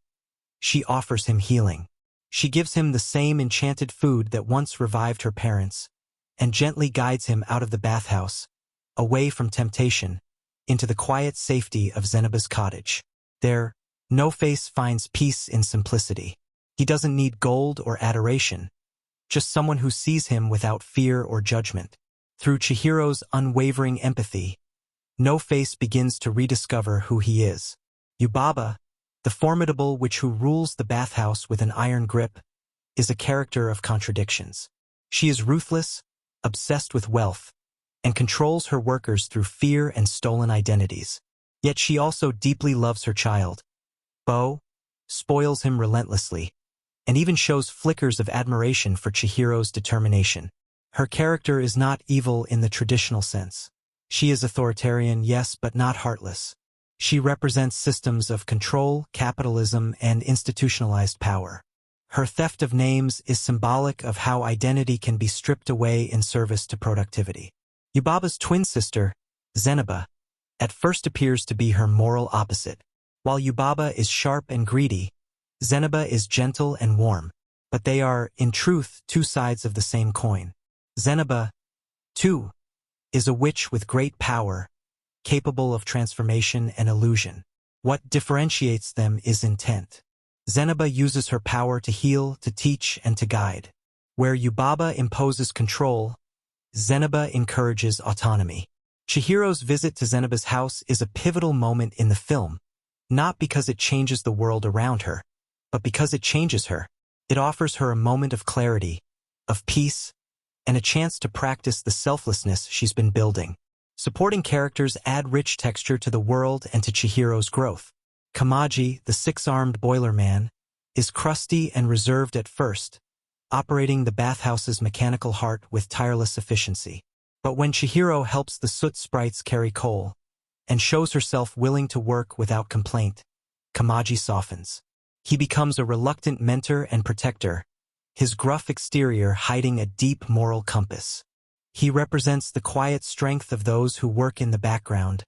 She offers him healing. She gives him the same enchanted food that once revived her parents, and gently guides him out of the bathhouse, away from temptation, into the quiet safety of Zeniba's cottage. There, No-Face finds peace in simplicity. He doesn't need gold or adoration, just someone who sees him without fear or judgment. Through Chihiro's unwavering empathy, No-Face begins to rediscover who he is. Yubaba, the formidable witch who rules the bathhouse with an iron grip, is a character of contradictions. She is ruthless, obsessed with wealth, and controls her workers through fear and stolen identities. Yet she also deeply loves her child. Bo spoils him relentlessly, and even shows flickers of admiration for Chihiro's determination. Her character is not evil in the traditional sense. She is authoritarian, yes, but not heartless. She represents systems of control, capitalism, and institutionalized power. Her theft of names is symbolic of how identity can be stripped away in service to productivity. Yubaba's twin sister, Zeniba, at first appears to be her moral opposite. While Yubaba is sharp and greedy, Zeniba is gentle and warm, but they are, in truth, two sides of the same coin. Zeniba, too, is a witch with great power, capable of transformation and illusion. What differentiates them is intent. Zeniba uses her power to heal, to teach, and to guide. Where Yubaba imposes control, Zeniba encourages autonomy. Chihiro's visit to Zeniba's house is a pivotal moment in the film, not because it changes the world around her, but because it changes her. It offers her a moment of clarity, of peace, and a chance to practice the selflessness she's been building. Supporting characters add rich texture to the world and to Chihiro's growth. Kamaji, the six-armed boiler man, is crusty and reserved at first, operating the bathhouse's mechanical heart with tireless efficiency. But when Chihiro helps the soot sprites carry coal, and shows herself willing to work without complaint, Kamaji softens. He becomes a reluctant mentor and protector, his gruff exterior hiding a deep moral compass. He represents the quiet strength of those who work in the background,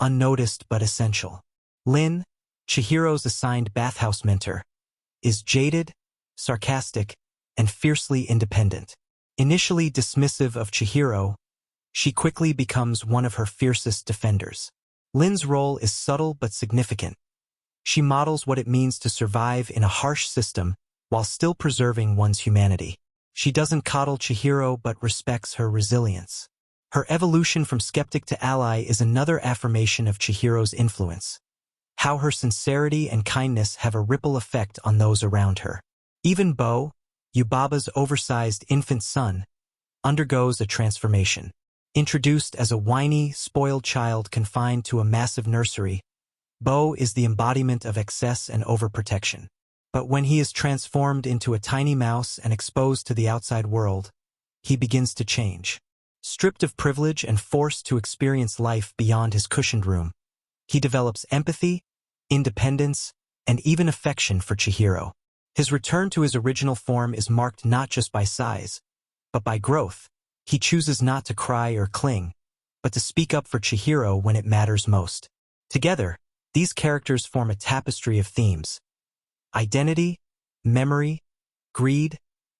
unnoticed but essential. Lin, Chihiro's assigned bathhouse mentor, is jaded, sarcastic, and fiercely independent. Initially dismissive of Chihiro, she quickly becomes one of her fiercest defenders. Lin's role is subtle but significant. She models what it means to survive in a harsh system while still preserving one's humanity. She doesn't coddle Chihiro but respects her resilience. Her evolution from skeptic to ally is another affirmation of Chihiro's influence. How her sincerity and kindness have a ripple effect on those around her. Even Bo, Yubaba's oversized infant son, undergoes a transformation. Introduced as a whiny, spoiled child confined to a massive nursery, Bo is the embodiment of excess and overprotection. But when he is transformed into a tiny mouse and exposed to the outside world, he begins to change. Stripped of privilege and forced to experience life beyond his cushioned room, he develops empathy, independence, and even affection for Chihiro. His return to his original form is marked not just by size, but by growth. He chooses not to cry or cling, but to speak up for Chihiro when it matters most. Together, these characters form a tapestry of themes: identity, memory, greed,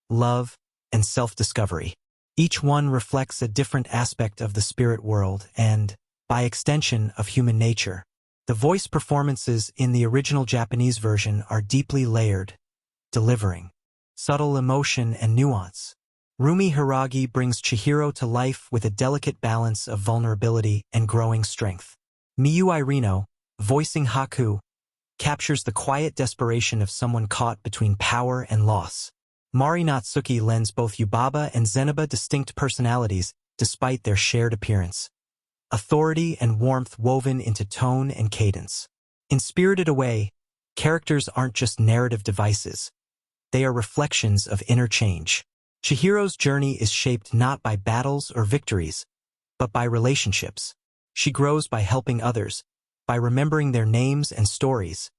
love, and self-discovery. Each one reflects a different aspect of the spirit world and, by extension, of human nature. The voice performances in the original Japanese version are deeply layered, delivering subtle emotion and nuance. Rumi Hiragi brings Chihiro to life with a delicate balance of vulnerability and growing strength. Miyu Irino, voicing Haku, captures the quiet desperation of someone caught between power and loss. Mari Natsuki lends both Yubaba and Zeniba distinct personalities despite their shared appearance. Authority and warmth woven into tone and cadence. In Spirited Away, characters aren't just narrative devices. They are reflections of inner change. Chihiro's journey is shaped not by battles or victories, but by relationships. She grows by helping others, by remembering their names and stories,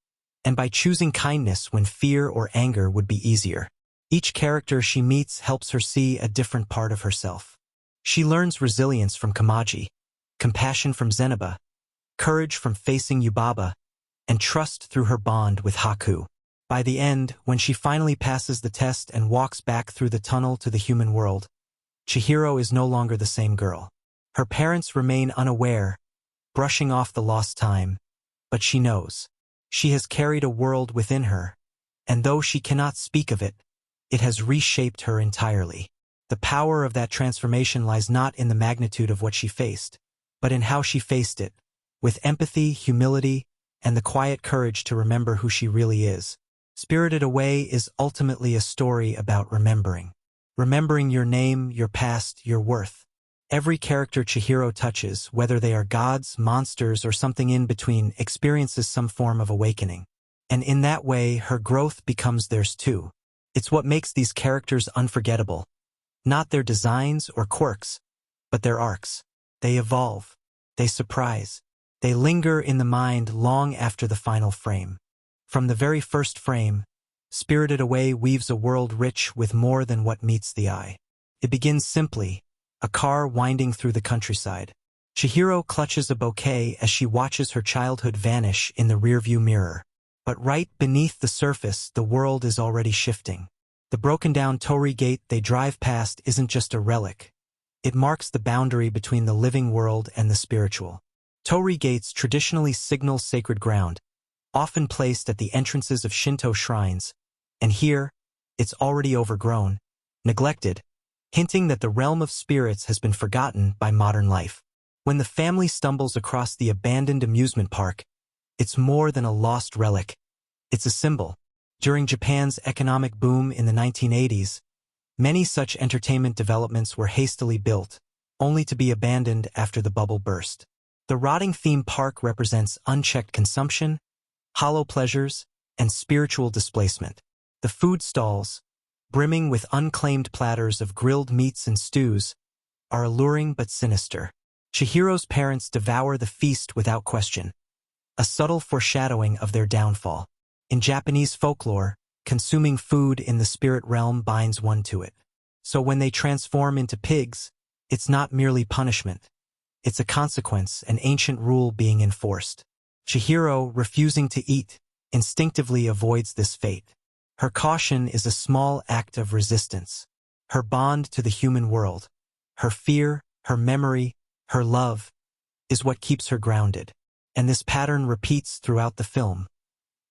and by choosing kindness when fear or anger would be easier. Each character she meets helps her see a different part of herself. She learns resilience from Kamaji, compassion from Zeniba, courage from facing Yubaba, and trust through her bond with Haku. By the end, when she finally passes the test and walks back through the tunnel to the human world, Chihiro is no longer the same girl. Her parents remain unaware, brushing off the lost time, but she knows. She has carried a world within her, and though she cannot speak of it, it has reshaped her entirely. The power of that transformation lies not in the magnitude of what she faced, but in how she faced it, with empathy, humility, and the quiet courage to remember who she really is. Spirited Away is ultimately a story about remembering. Remembering your name, your past, your worth. Every character Chihiro touches, whether they are gods, monsters, or something in between, experiences some form of awakening. And in that way, her growth becomes theirs too. It's what makes these characters unforgettable. Not their designs or quirks, but their arcs. They evolve. They surprise. They linger in the mind long after the final frame. From the very first frame, Spirited Away weaves a world rich with more than what meets the eye. It begins simply, a car winding through the countryside. Chihiro clutches a bouquet as she watches her childhood vanish in the rearview mirror. But right beneath the surface, the world is already shifting. The broken-down torii gate they drive past isn't just a relic. It marks the boundary between the living world and the spiritual. Torii gates traditionally signal sacred ground, often placed at the entrances of Shinto shrines, and here, it's already overgrown, neglected, hinting that the realm of spirits has been forgotten by modern life. When the family stumbles across the abandoned amusement park, it's more than a lost relic. It's a symbol. During Japan's economic boom in the 1980s, many such entertainment developments were hastily built, only to be abandoned after the bubble burst. The rotting theme park represents unchecked consumption, hollow pleasures, and spiritual displacement. The food stalls, brimming with unclaimed platters of grilled meats and stews, are alluring but sinister. Chihiro's parents devour the feast without question, a subtle foreshadowing of their downfall. In Japanese folklore, consuming food in the spirit realm binds one to it. So when they transform into pigs, it's not merely punishment. It's a consequence, an ancient rule being enforced. Chihiro, refusing to eat, instinctively avoids this fate. Her caution is a small act of resistance. Her bond to the human world, her fear, her memory, her love, is what keeps her grounded. And this pattern repeats throughout the film,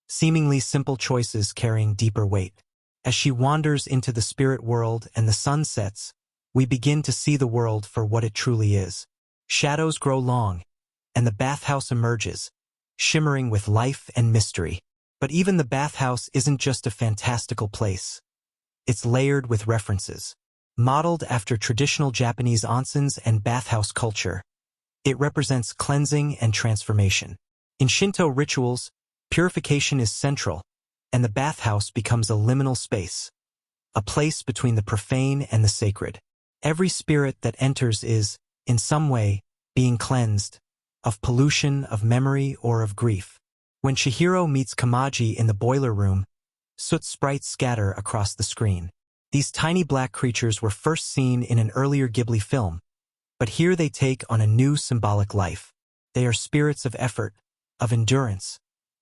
seemingly simple choices carrying deeper weight. As she wanders into the spirit world and the sun sets, we begin to see the world for what it truly is. Shadows grow long, and the bathhouse emerges, shimmering with life and mystery. But even the bathhouse isn't just a fantastical place. It's layered with references. Modeled after traditional Japanese onsens and bathhouse culture, it represents cleansing and transformation. In Shinto rituals, purification is central, and the bathhouse becomes a liminal space, a place between the profane and the sacred. Every spirit that enters is, in some way, being cleansed, of pollution, of memory, or of grief. When Chihiro meets Kamaji in the boiler room, soot sprites scatter across the screen. These tiny black creatures were first seen in an earlier Ghibli film, but here they take on a new symbolic life. They are spirits of effort, of endurance,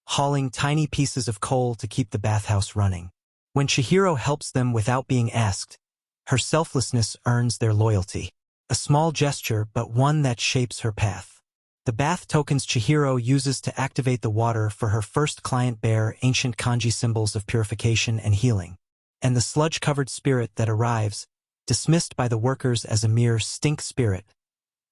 hauling tiny pieces of coal to keep the bathhouse running. When Chihiro helps them without being asked, her selflessness earns their loyalty. A small gesture, but one that shapes her path. The bath tokens Chihiro uses to activate the water for her first client bear ancient kanji symbols of purification and healing. And the sludge-covered spirit that arrives, dismissed by the workers as a mere stink spirit,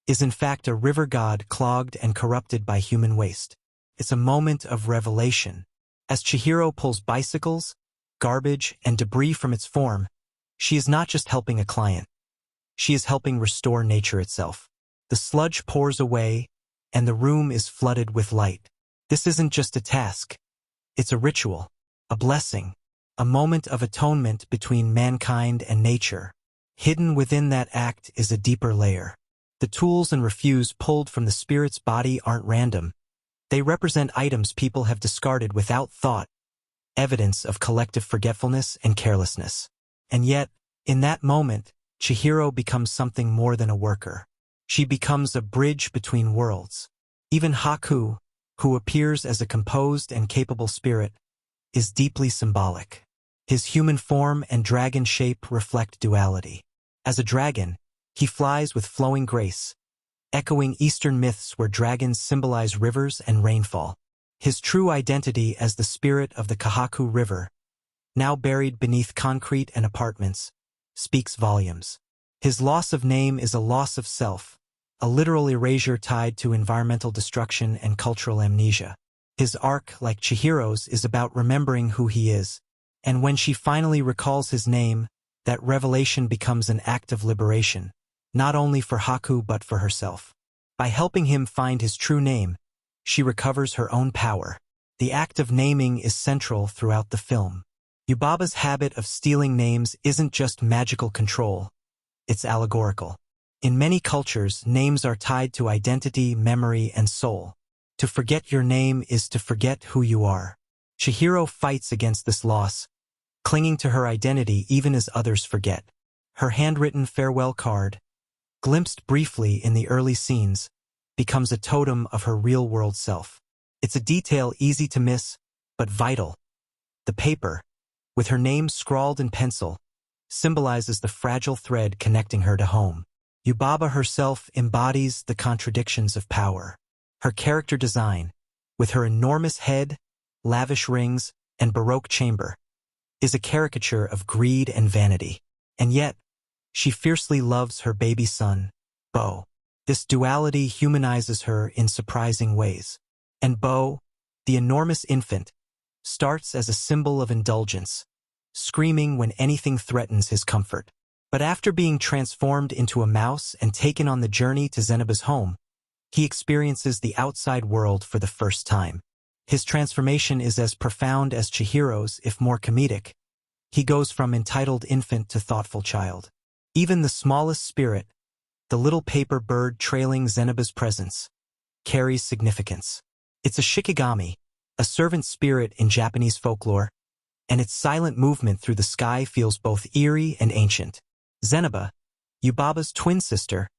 is in fact a river god clogged and corrupted by human waste. It's a moment of revelation. As Chihiro pulls bicycles, garbage, and debris from its form, she is not just helping a client. She is helping restore nature itself. The sludge pours away, and the room is flooded with light. This isn't just a task. It's a ritual, a blessing, a moment of atonement between mankind and nature. Hidden within that act is a deeper layer. The tools and refuse pulled from the spirit's body aren't random. They represent items people have discarded without thought, evidence of collective forgetfulness and carelessness. And yet, in that moment, Chihiro becomes something more than a worker. She becomes a bridge between worlds. Even Haku, who appears as a composed and capable spirit, is deeply symbolic. His human form and dragon shape reflect duality. As a dragon, he flies with flowing grace, echoing Eastern myths where dragons symbolize rivers and rainfall. His true identity as the spirit of the Kahaku River, now buried beneath concrete and apartments, speaks volumes. His loss of name is a loss of self, a literal erasure tied to environmental destruction and cultural amnesia. His arc, like Chihiro's, is about remembering who he is, and when she finally recalls his name, that revelation becomes an act of liberation, not only for Haku but for herself. By helping him find his true name, she recovers her own power. The act of naming is central throughout the film. Yubaba's habit of stealing names isn't just magical control, it's allegorical. In many cultures, names are tied to identity, memory, and soul. To forget your name is to forget who you are. Chihiro fights against this loss, clinging to her identity even as others forget. Her handwritten farewell card, glimpsed briefly in the early scenes, becomes a totem of her real-world self. It's a detail easy to miss, but vital. The paper, with her name scrawled in pencil, symbolizes the fragile thread connecting her to home. Yubaba herself embodies the contradictions of power. Her character design, with her enormous head, lavish rings, and baroque chamber, is a caricature of greed and vanity. And yet, she fiercely loves her baby son, Bo. This duality humanizes her in surprising ways. And Bo, the enormous infant, starts as a symbol of indulgence, screaming when anything threatens his comfort. But after being transformed into a mouse and taken on the journey to Zeniba's home, he experiences the outside world for the first time. His transformation is as profound as Chihiro's, if more comedic. He goes from entitled infant to thoughtful child. Even the smallest spirit, the little paper bird trailing Zeniba's presence, carries significance. It's a shikigami, a servant spirit in Japanese folklore, and its silent movement through the sky feels both eerie and ancient. Zeniba, Yubaba's twin sister,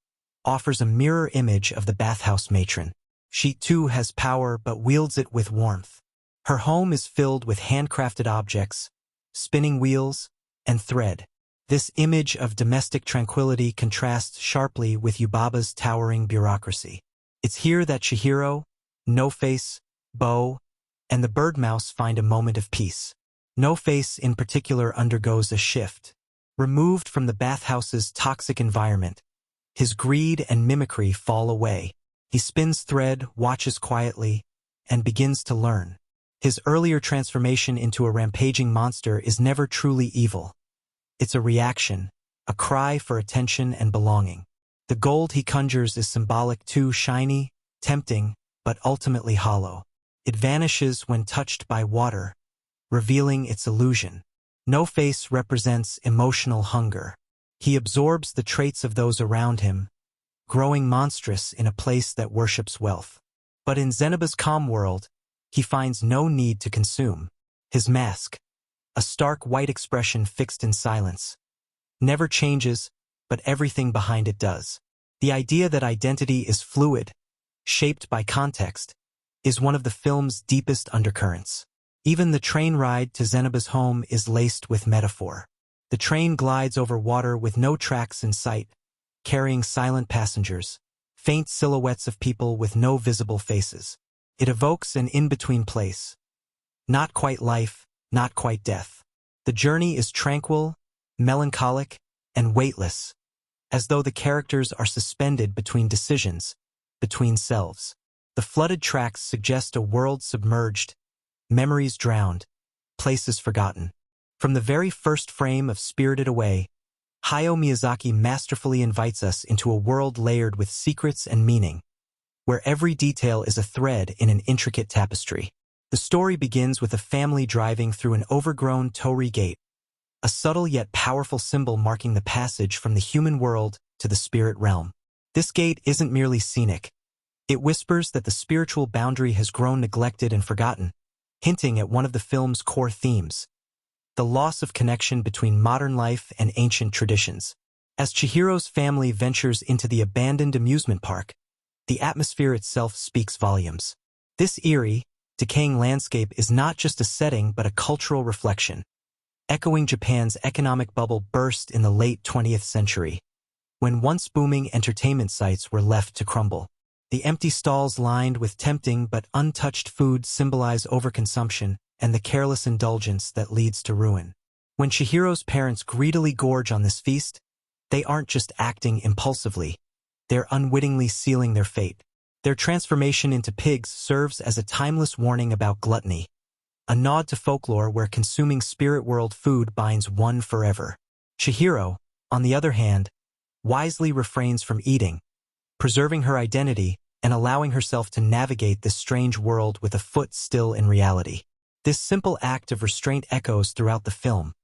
offers a mirror image of the bathhouse matron. She too has power but wields it with warmth. Her home is filled with handcrafted objects, spinning wheels, and thread. This image of domestic tranquility contrasts sharply with Yubaba's towering bureaucracy. It's here that Chihiro, No-Face, Bo, and the bird mouse find a moment of peace. No-Face in particular undergoes a shift. Removed from the bathhouse's toxic environment, his greed and mimicry fall away. He spins thread, watches quietly, and begins to learn. His earlier transformation into a rampaging monster is never truly evil. It's a reaction, a cry for attention and belonging. The gold he conjures is symbolic too, shiny, tempting, but ultimately hollow. It vanishes when touched by water, revealing its illusion. No-Face represents emotional hunger. He absorbs the traits of those around him, growing monstrous in a place that worships wealth. But in Zeniba's calm world, he finds no need to consume. His mask, a stark white expression fixed in silence, never changes, but everything behind it does. The idea that identity is fluid, shaped by context, is one of the film's deepest undercurrents. Even the train ride to Zeniba's home is laced with metaphor. The train glides over water with no tracks in sight, carrying silent passengers, faint silhouettes of people with no visible faces. It evokes an in-between place. Not quite life, not quite death. The journey is tranquil, melancholic, and weightless, as though the characters are suspended between decisions, between selves. The flooded tracks suggest a world submerged, memories drowned, places forgotten. From the very first frame of Spirited Away, Hayao Miyazaki masterfully invites us into a world layered with secrets and meaning, where every detail is a thread in an intricate tapestry. The story begins with a family driving through an overgrown torii gate, a subtle yet powerful symbol marking the passage from the human world to the spirit realm. This gate isn't merely scenic, It whispers that the spiritual boundary has grown neglected and forgotten, hinting at one of the film's core themes: the loss of connection between modern life and ancient traditions. As Chihiro's family ventures into the abandoned amusement park, the atmosphere itself speaks volumes. This eerie, decaying landscape is not just a setting but a cultural reflection, echoing Japan's economic bubble burst in the late 20th century, when once booming entertainment sites were left to crumble. The empty stalls lined with tempting but untouched food symbolize overconsumption and the careless indulgence that leads to ruin. When Chihiro's parents greedily gorge on this feast, they aren't just acting impulsively, they're unwittingly sealing their fate. Their transformation into pigs serves as a timeless warning about gluttony, a nod to folklore where consuming spirit world food binds one forever. Chihiro, on the other hand, wisely refrains from eating, preserving her identity and allowing herself to navigate this strange world with a foot still in reality. This simple act of restraint echoes throughout the film.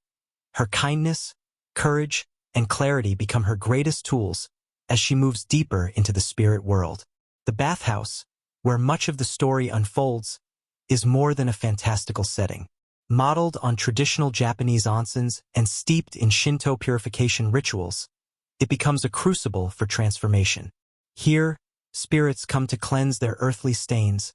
Her kindness, courage, and clarity become her greatest tools as she moves deeper into the spirit world. The bathhouse, where much of the story unfolds, is more than a fantastical setting. Modeled on traditional Japanese onsens and steeped in Shinto purification rituals, it becomes a crucible for transformation. Here, spirits come to cleanse their earthly stains,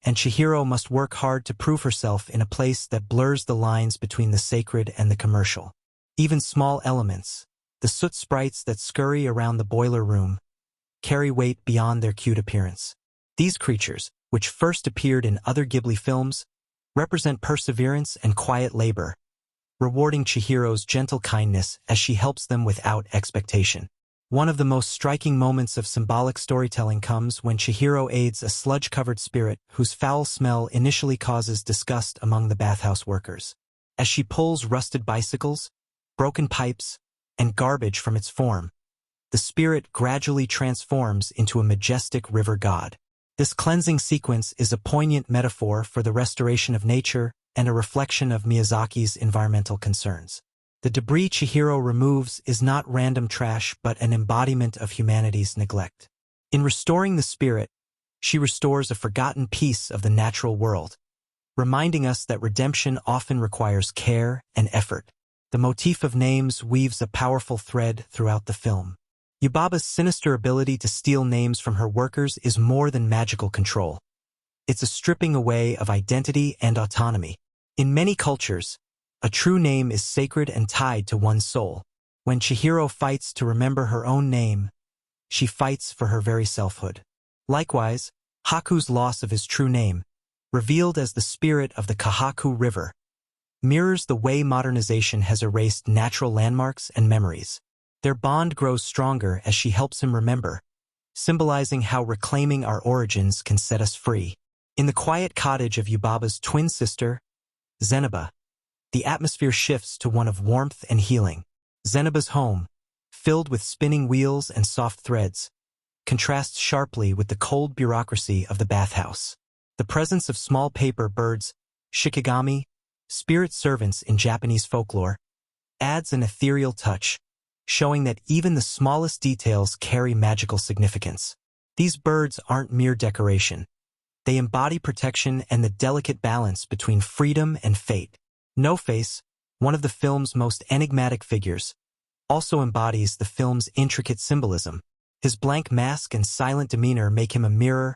and Chihiro must work hard to prove herself in a place that blurs the lines between the sacred and the commercial. Even small elements, the soot sprites that scurry around the boiler room, carry weight beyond their cute appearance. These creatures, which first appeared in other Ghibli films, represent perseverance and quiet labor, rewarding Chihiro's gentle kindness as she helps them without expectation. One of the most striking moments of symbolic storytelling comes when Chihiro aids a sludge-covered spirit whose foul smell initially causes disgust among the bathhouse workers. As she pulls rusted bicycles, broken pipes, and garbage from its form, the spirit gradually transforms into a majestic river god. This cleansing sequence is a poignant metaphor for the restoration of nature and a reflection of Miyazaki's environmental concerns. The debris Chihiro removes is not random trash but an embodiment of humanity's neglect. In restoring the spirit, she restores a forgotten piece of the natural world, reminding us that redemption often requires care and effort. The motif of names weaves a powerful thread throughout the film. Yubaba's sinister ability to steal names from her workers is more than magical control. It's a stripping away of identity and autonomy. In many cultures, a true name is sacred and tied to one's soul. When Chihiro fights to remember her own name, she fights for her very selfhood. Likewise, Haku's loss of his true name, revealed as the spirit of the Kahaku River, mirrors the way modernization has erased natural landmarks and memories. Their bond grows stronger as she helps him remember, symbolizing how reclaiming our origins can set us free. In the quiet cottage of Yubaba's twin sister, Zeniba, the atmosphere shifts to one of warmth and healing. Zeniba's home, filled with spinning wheels and soft threads, contrasts sharply with the cold bureaucracy of the bathhouse. The presence of small paper birds, shikigami, spirit servants in Japanese folklore, adds an ethereal touch, showing that even the smallest details carry magical significance. These birds aren't mere decoration. They embody protection and the delicate balance between freedom and fate. No-Face, one of the film's most enigmatic figures, also embodies the film's intricate symbolism. His blank mask and silent demeanor make him a mirror,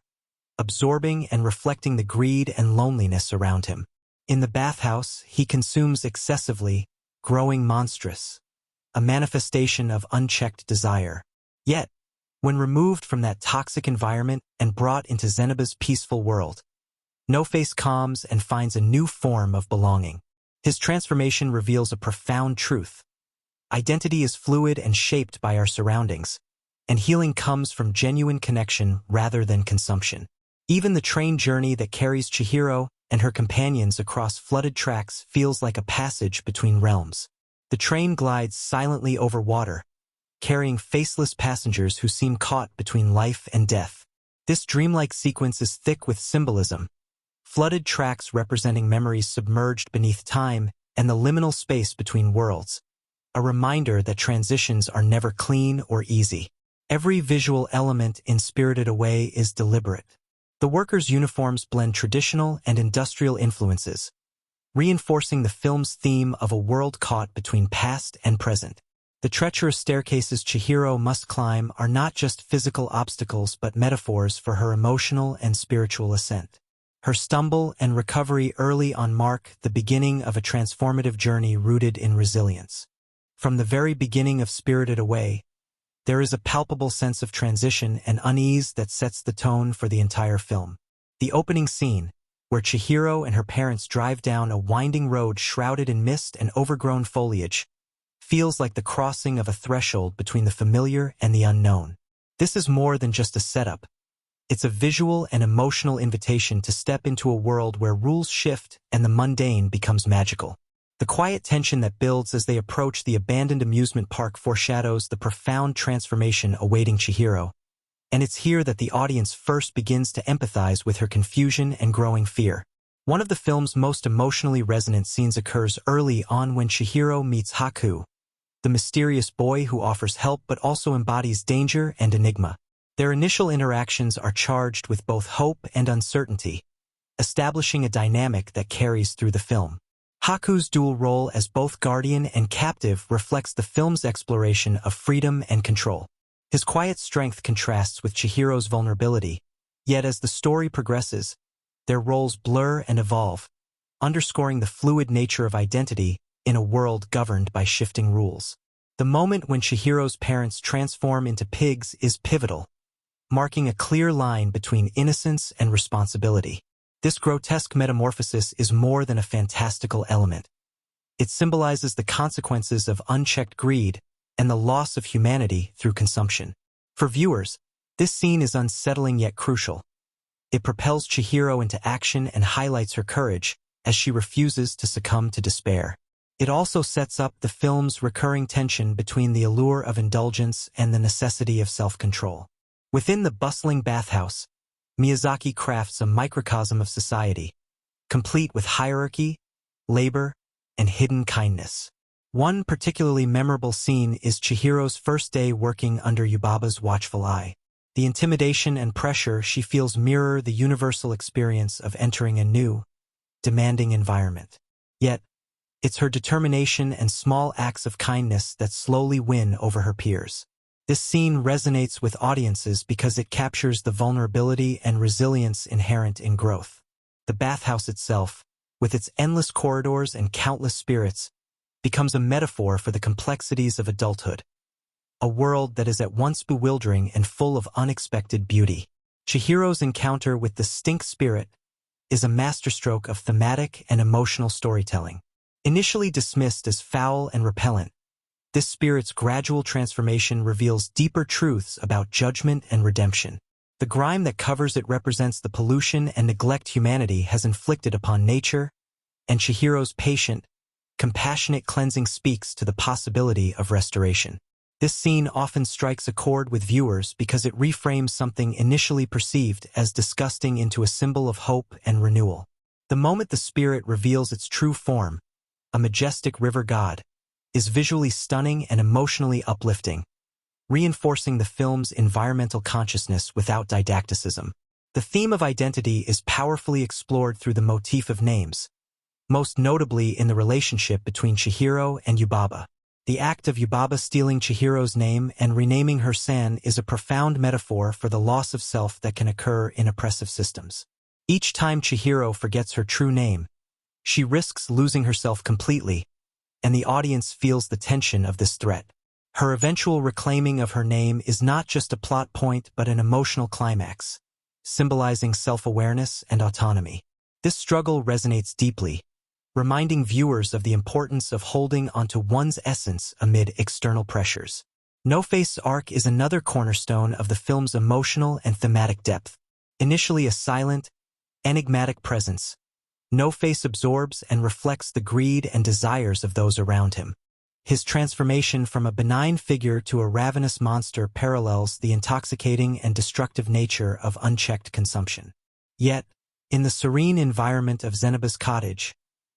absorbing and reflecting the greed and loneliness around him. In the bathhouse, he consumes excessively, growing monstrous, a manifestation of unchecked desire. Yet, when removed from that toxic environment and brought into Zeniba's peaceful world, No-Face calms and finds a new form of belonging. His transformation reveals a profound truth. Identity is fluid and shaped by our surroundings, and healing comes from genuine connection rather than consumption. Even the train journey that carries Chihiro and her companions across flooded tracks feels like a passage between realms. The train glides silently over water, carrying faceless passengers who seem caught between life and death. This dreamlike sequence is thick with symbolism, flooded tracks representing memories submerged beneath time and the liminal space between worlds, a reminder that transitions are never clean or easy. Every visual element in Spirited Away is deliberate. The workers' uniforms blend traditional and industrial influences, reinforcing the film's theme of a world caught between past and present. The treacherous staircases Chihiro must climb are not just physical obstacles but metaphors for her emotional and spiritual ascent. Her stumble and recovery early on mark the beginning of a transformative journey rooted in resilience. From the very beginning of Spirited Away, there is a palpable sense of transition and unease that sets the tone for the entire film. The opening scene, where Chihiro and her parents drive down a winding road shrouded in mist and overgrown foliage, feels like the crossing of a threshold between the familiar and the unknown. This is more than just a setup. It's a visual and emotional invitation to step into a world where rules shift and the mundane becomes magical. The quiet tension that builds as they approach the abandoned amusement park foreshadows the profound transformation awaiting Chihiro, and it's here that the audience first begins to empathize with her confusion and growing fear. One of the film's most emotionally resonant scenes occurs early on when Chihiro meets Haku, the mysterious boy who offers help but also embodies danger and enigma. Their initial interactions are charged with both hope and uncertainty, establishing a dynamic that carries through the film. Haku's dual role as both guardian and captive reflects the film's exploration of freedom and control. His quiet strength contrasts with Chihiro's vulnerability, yet as the story progresses, their roles blur and evolve, underscoring the fluid nature of identity in a world governed by shifting rules. The moment when Chihiro's parents transform into pigs is pivotal, marking a clear line between innocence and responsibility. This grotesque metamorphosis is more than a fantastical element. It symbolizes the consequences of unchecked greed and the loss of humanity through consumption. For viewers, this scene is unsettling yet crucial. It propels Chihiro into action and highlights her courage as she refuses to succumb to despair. It also sets up the film's recurring tension between the allure of indulgence and the necessity of self-control. Within the bustling bathhouse, Miyazaki crafts a microcosm of society, complete with hierarchy, labor, and hidden kindness. One particularly memorable scene is Chihiro's first day working under Yubaba's watchful eye. The intimidation and pressure she feels mirror the universal experience of entering a new, demanding environment. Yet, it's her determination and small acts of kindness that slowly win over her peers. This scene resonates with audiences because it captures the vulnerability and resilience inherent in growth. The bathhouse itself, with its endless corridors and countless spirits, becomes a metaphor for the complexities of adulthood, a world that is at once bewildering and full of unexpected beauty. Chihiro's encounter with the stink spirit is a masterstroke of thematic and emotional storytelling. Initially dismissed as foul and repellent, this spirit's gradual transformation reveals deeper truths about judgment and redemption. The grime that covers it represents the pollution and neglect humanity has inflicted upon nature, and Chihiro's patient, compassionate cleansing speaks to the possibility of restoration. This scene often strikes a chord with viewers because it reframes something initially perceived as disgusting into a symbol of hope and renewal. The moment the spirit reveals its true form, a majestic river god, is visually stunning and emotionally uplifting, reinforcing the film's environmental consciousness without didacticism. The theme of identity is powerfully explored through the motif of names, most notably in the relationship between Chihiro and Yubaba. The act of Yubaba stealing Chihiro's name and renaming her San is a profound metaphor for the loss of self that can occur in oppressive systems. Each time Chihiro forgets her true name, she risks losing herself completely, and the audience feels the tension of this threat. Her eventual reclaiming of her name is not just a plot point but an emotional climax, symbolizing self-awareness and autonomy. This struggle resonates deeply, reminding viewers of the importance of holding onto one's essence amid external pressures. No-Face's arc is another cornerstone of the film's emotional and thematic depth. Initially a silent, enigmatic presence, No-Face absorbs and reflects the greed and desires of those around him. His transformation from a benign figure to a ravenous monster parallels the intoxicating and destructive nature of unchecked consumption. Yet, in the serene environment of Zeniba's cottage,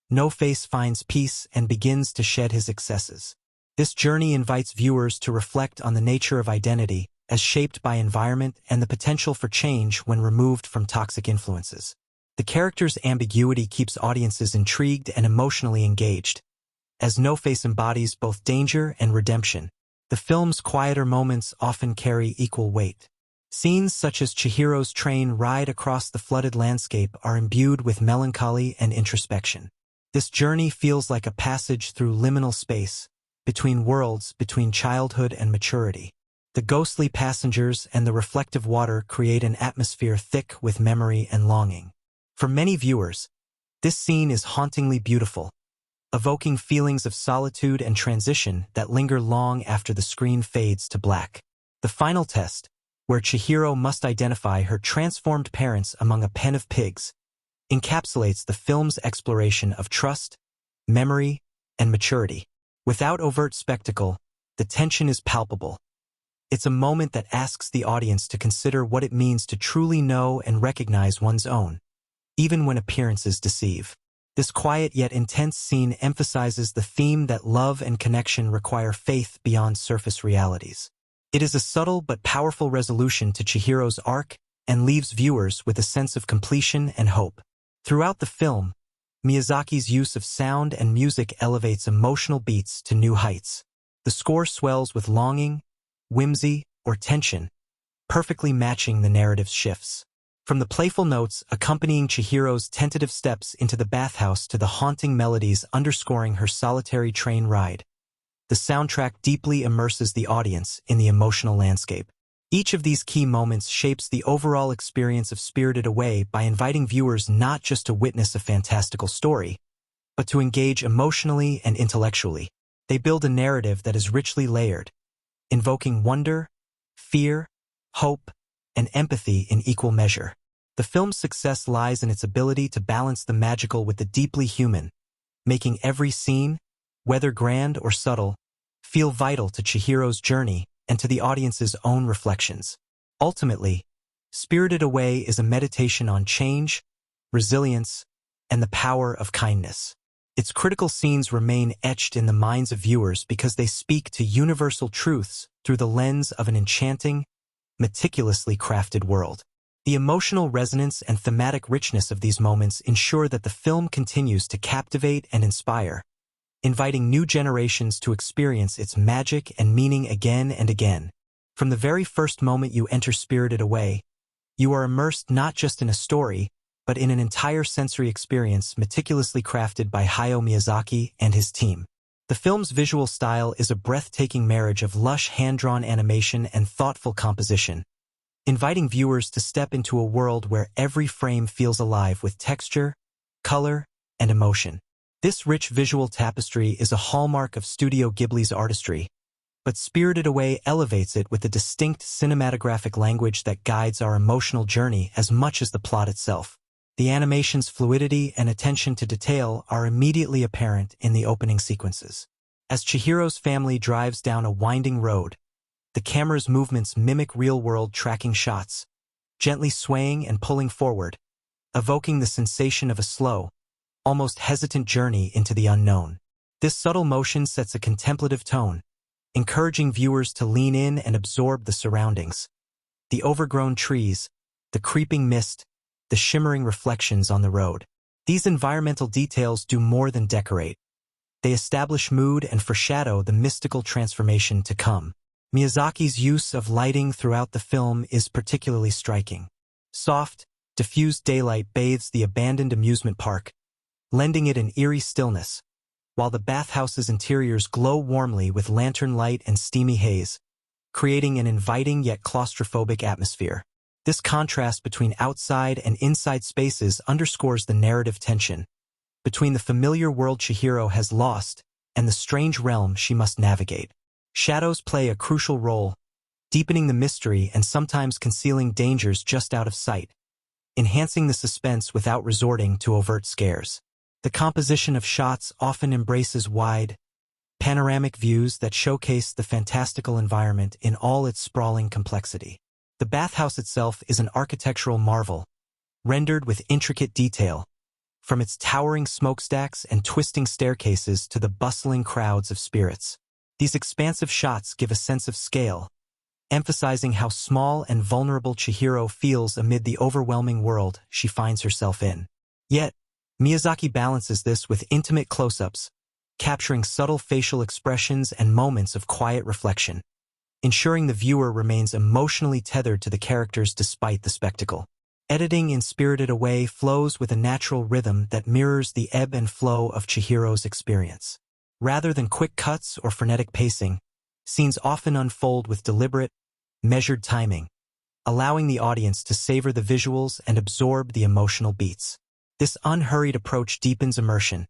No-Face finds peace and begins to shed his excesses. This journey invites viewers to reflect on the nature of identity as shaped by environment and the potential for change when removed from toxic influences. The character's ambiguity keeps audiences intrigued and emotionally engaged, as No Face embodies both danger and redemption. The film's quieter moments often carry equal weight. Scenes such as Chihiro's train ride across the flooded landscape are imbued with melancholy and introspection. This journey feels like a passage through liminal space, between worlds, between childhood and maturity. The ghostly passengers and the reflective water create an atmosphere thick with memory and longing. For many viewers, this scene is hauntingly beautiful, evoking feelings of solitude and transition that linger long after the screen fades to black. The final test, where Chihiro must identify her transformed parents among a pen of pigs, encapsulates the film's exploration of trust, memory, and maturity. Without overt spectacle, the tension is palpable. It's a moment that asks the audience to consider what it means to truly know and recognize one's own, even when appearances deceive. This quiet yet intense scene emphasizes the theme that love and connection require faith beyond surface realities. It is a subtle but powerful resolution to Chihiro's arc and leaves viewers with a sense of completion and hope. Throughout the film, Miyazaki's use of sound and music elevates emotional beats to new heights. The score swells with longing, whimsy, or tension, perfectly matching the narrative's shifts. From the playful notes accompanying Chihiro's tentative steps into the bathhouse to the haunting melodies underscoring her solitary train ride, the soundtrack deeply immerses the audience in the emotional landscape. Each of these key moments shapes the overall experience of Spirited Away by inviting viewers not just to witness a fantastical story, but to engage emotionally and intellectually. They build a narrative that is richly layered, invoking wonder, fear, hope, and empathy in equal measure. The film's success lies in its ability to balance the magical with the deeply human, making every scene, whether grand or subtle, feel vital to Chihiro's journey and to the audience's own reflections. Ultimately, Spirited Away is a meditation on change, resilience, and the power of kindness. Its critical scenes remain etched in the minds of viewers because they speak to universal truths through the lens of an enchanting, meticulously crafted world. The emotional resonance and thematic richness of these moments ensure that the film continues to captivate and inspire, inviting new generations to experience its magic and meaning again and again. From the very first moment you enter Spirited Away, you are immersed not just in a story, but in an entire sensory experience meticulously crafted by Hayao Miyazaki and his team. The film's visual style is a breathtaking marriage of lush hand-drawn animation and thoughtful composition, inviting viewers to step into a world where every frame feels alive with texture, color, and emotion. This rich visual tapestry is a hallmark of Studio Ghibli's artistry, but Spirited Away elevates it with a distinct cinematographic language that guides our emotional journey as much as the plot itself. The animation's fluidity and attention to detail are immediately apparent in the opening sequences. As Chihiro's family drives down a winding road, the camera's movements mimic real-world tracking shots, gently swaying and pulling forward, evoking the sensation of a slow, almost hesitant journey into the unknown. This subtle motion sets a contemplative tone, encouraging viewers to lean in and absorb the surroundings. The overgrown trees, the creeping mist, the shimmering reflections on the road. These environmental details do more than decorate. They establish mood and foreshadow the mystical transformation to come. Miyazaki's use of lighting throughout the film is particularly striking. Soft, diffused daylight bathes the abandoned amusement park, lending it an eerie stillness, while the bathhouse's interiors glow warmly with lantern light and steamy haze, creating an inviting yet claustrophobic atmosphere. This contrast between outside and inside spaces underscores the narrative tension between the familiar world Chihiro has lost and the strange realm she must navigate. Shadows play a crucial role, deepening the mystery and sometimes concealing dangers just out of sight, enhancing the suspense without resorting to overt scares. The composition of shots often embraces wide, panoramic views that showcase the fantastical environment in all its sprawling complexity. The bathhouse itself is an architectural marvel, rendered with intricate detail, from its towering smokestacks and twisting staircases to the bustling crowds of spirits. These expansive shots give a sense of scale, emphasizing how small and vulnerable Chihiro feels amid the overwhelming world she finds herself in. Yet, Miyazaki balances this with intimate close-ups, capturing subtle facial expressions and moments of quiet reflection, ensuring the viewer remains emotionally tethered to the characters despite the spectacle. Editing in Spirited Away flows with a natural rhythm that mirrors the ebb and flow of Chihiro's experience. Rather than quick cuts or frenetic pacing, scenes often unfold with deliberate, measured timing, allowing the audience to savor the visuals and absorb the emotional beats. This unhurried approach deepens immersion,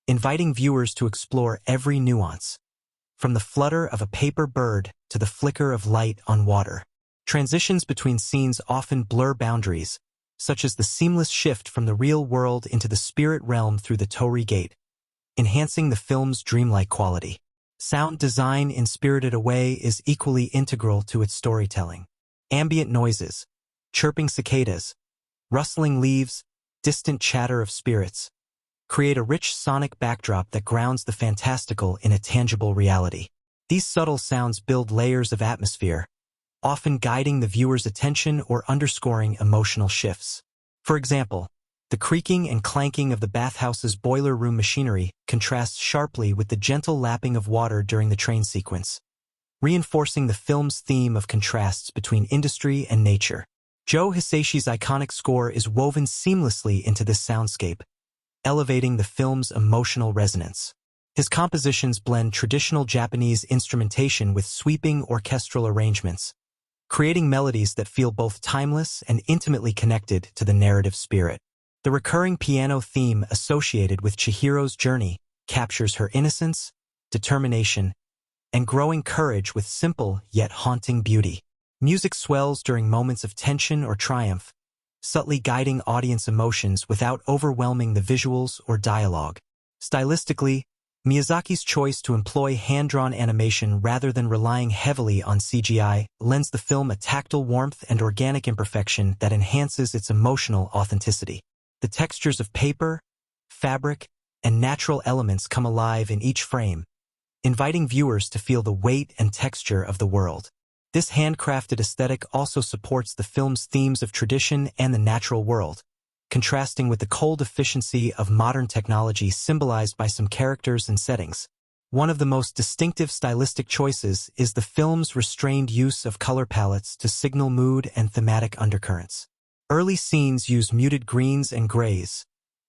inviting viewers to explore every nuance, from the flutter of a paper bird to the flicker of light on water. Transitions between scenes often blur boundaries, such as the seamless shift from the real world into the spirit realm through the Torii Gate, enhancing the film's dreamlike quality. Sound design in Spirited Away is equally integral to its storytelling. Ambient noises, chirping cicadas, rustling leaves, distant chatter of spirits, create a rich sonic backdrop that grounds the fantastical in a tangible reality. These subtle sounds build layers of atmosphere, often guiding the viewer's attention or underscoring emotional shifts. For example, the creaking and clanking of the bathhouse's boiler room machinery contrasts sharply with the gentle lapping of water during the train sequence, reinforcing the film's theme of contrasts between industry and nature. Joe Hisaishi's iconic score is woven seamlessly into this soundscape, elevating the film's emotional resonance. His compositions blend traditional Japanese instrumentation with sweeping orchestral arrangements, creating melodies that feel both timeless and intimately connected to the narrative spirit. The recurring piano theme associated with Chihiro's journey captures her innocence, determination, and growing courage with simple yet haunting beauty. Music swells during moments of tension or triumph, subtly guiding audience emotions without overwhelming the visuals or dialogue. Stylistically, Miyazaki's choice to employ hand-drawn animation rather than relying heavily on CGI lends the film a tactile warmth and organic imperfection that enhances its emotional authenticity. The textures of paper, fabric, and natural elements come alive in each frame, inviting viewers to feel the weight and texture of the world. This handcrafted aesthetic also supports the film's themes of tradition and the natural world, contrasting with the cold efficiency of modern technology symbolized by some characters and settings. One of the most distinctive stylistic choices is the film's restrained use of color palettes to signal mood and thematic undercurrents. Early scenes use muted greens and grays,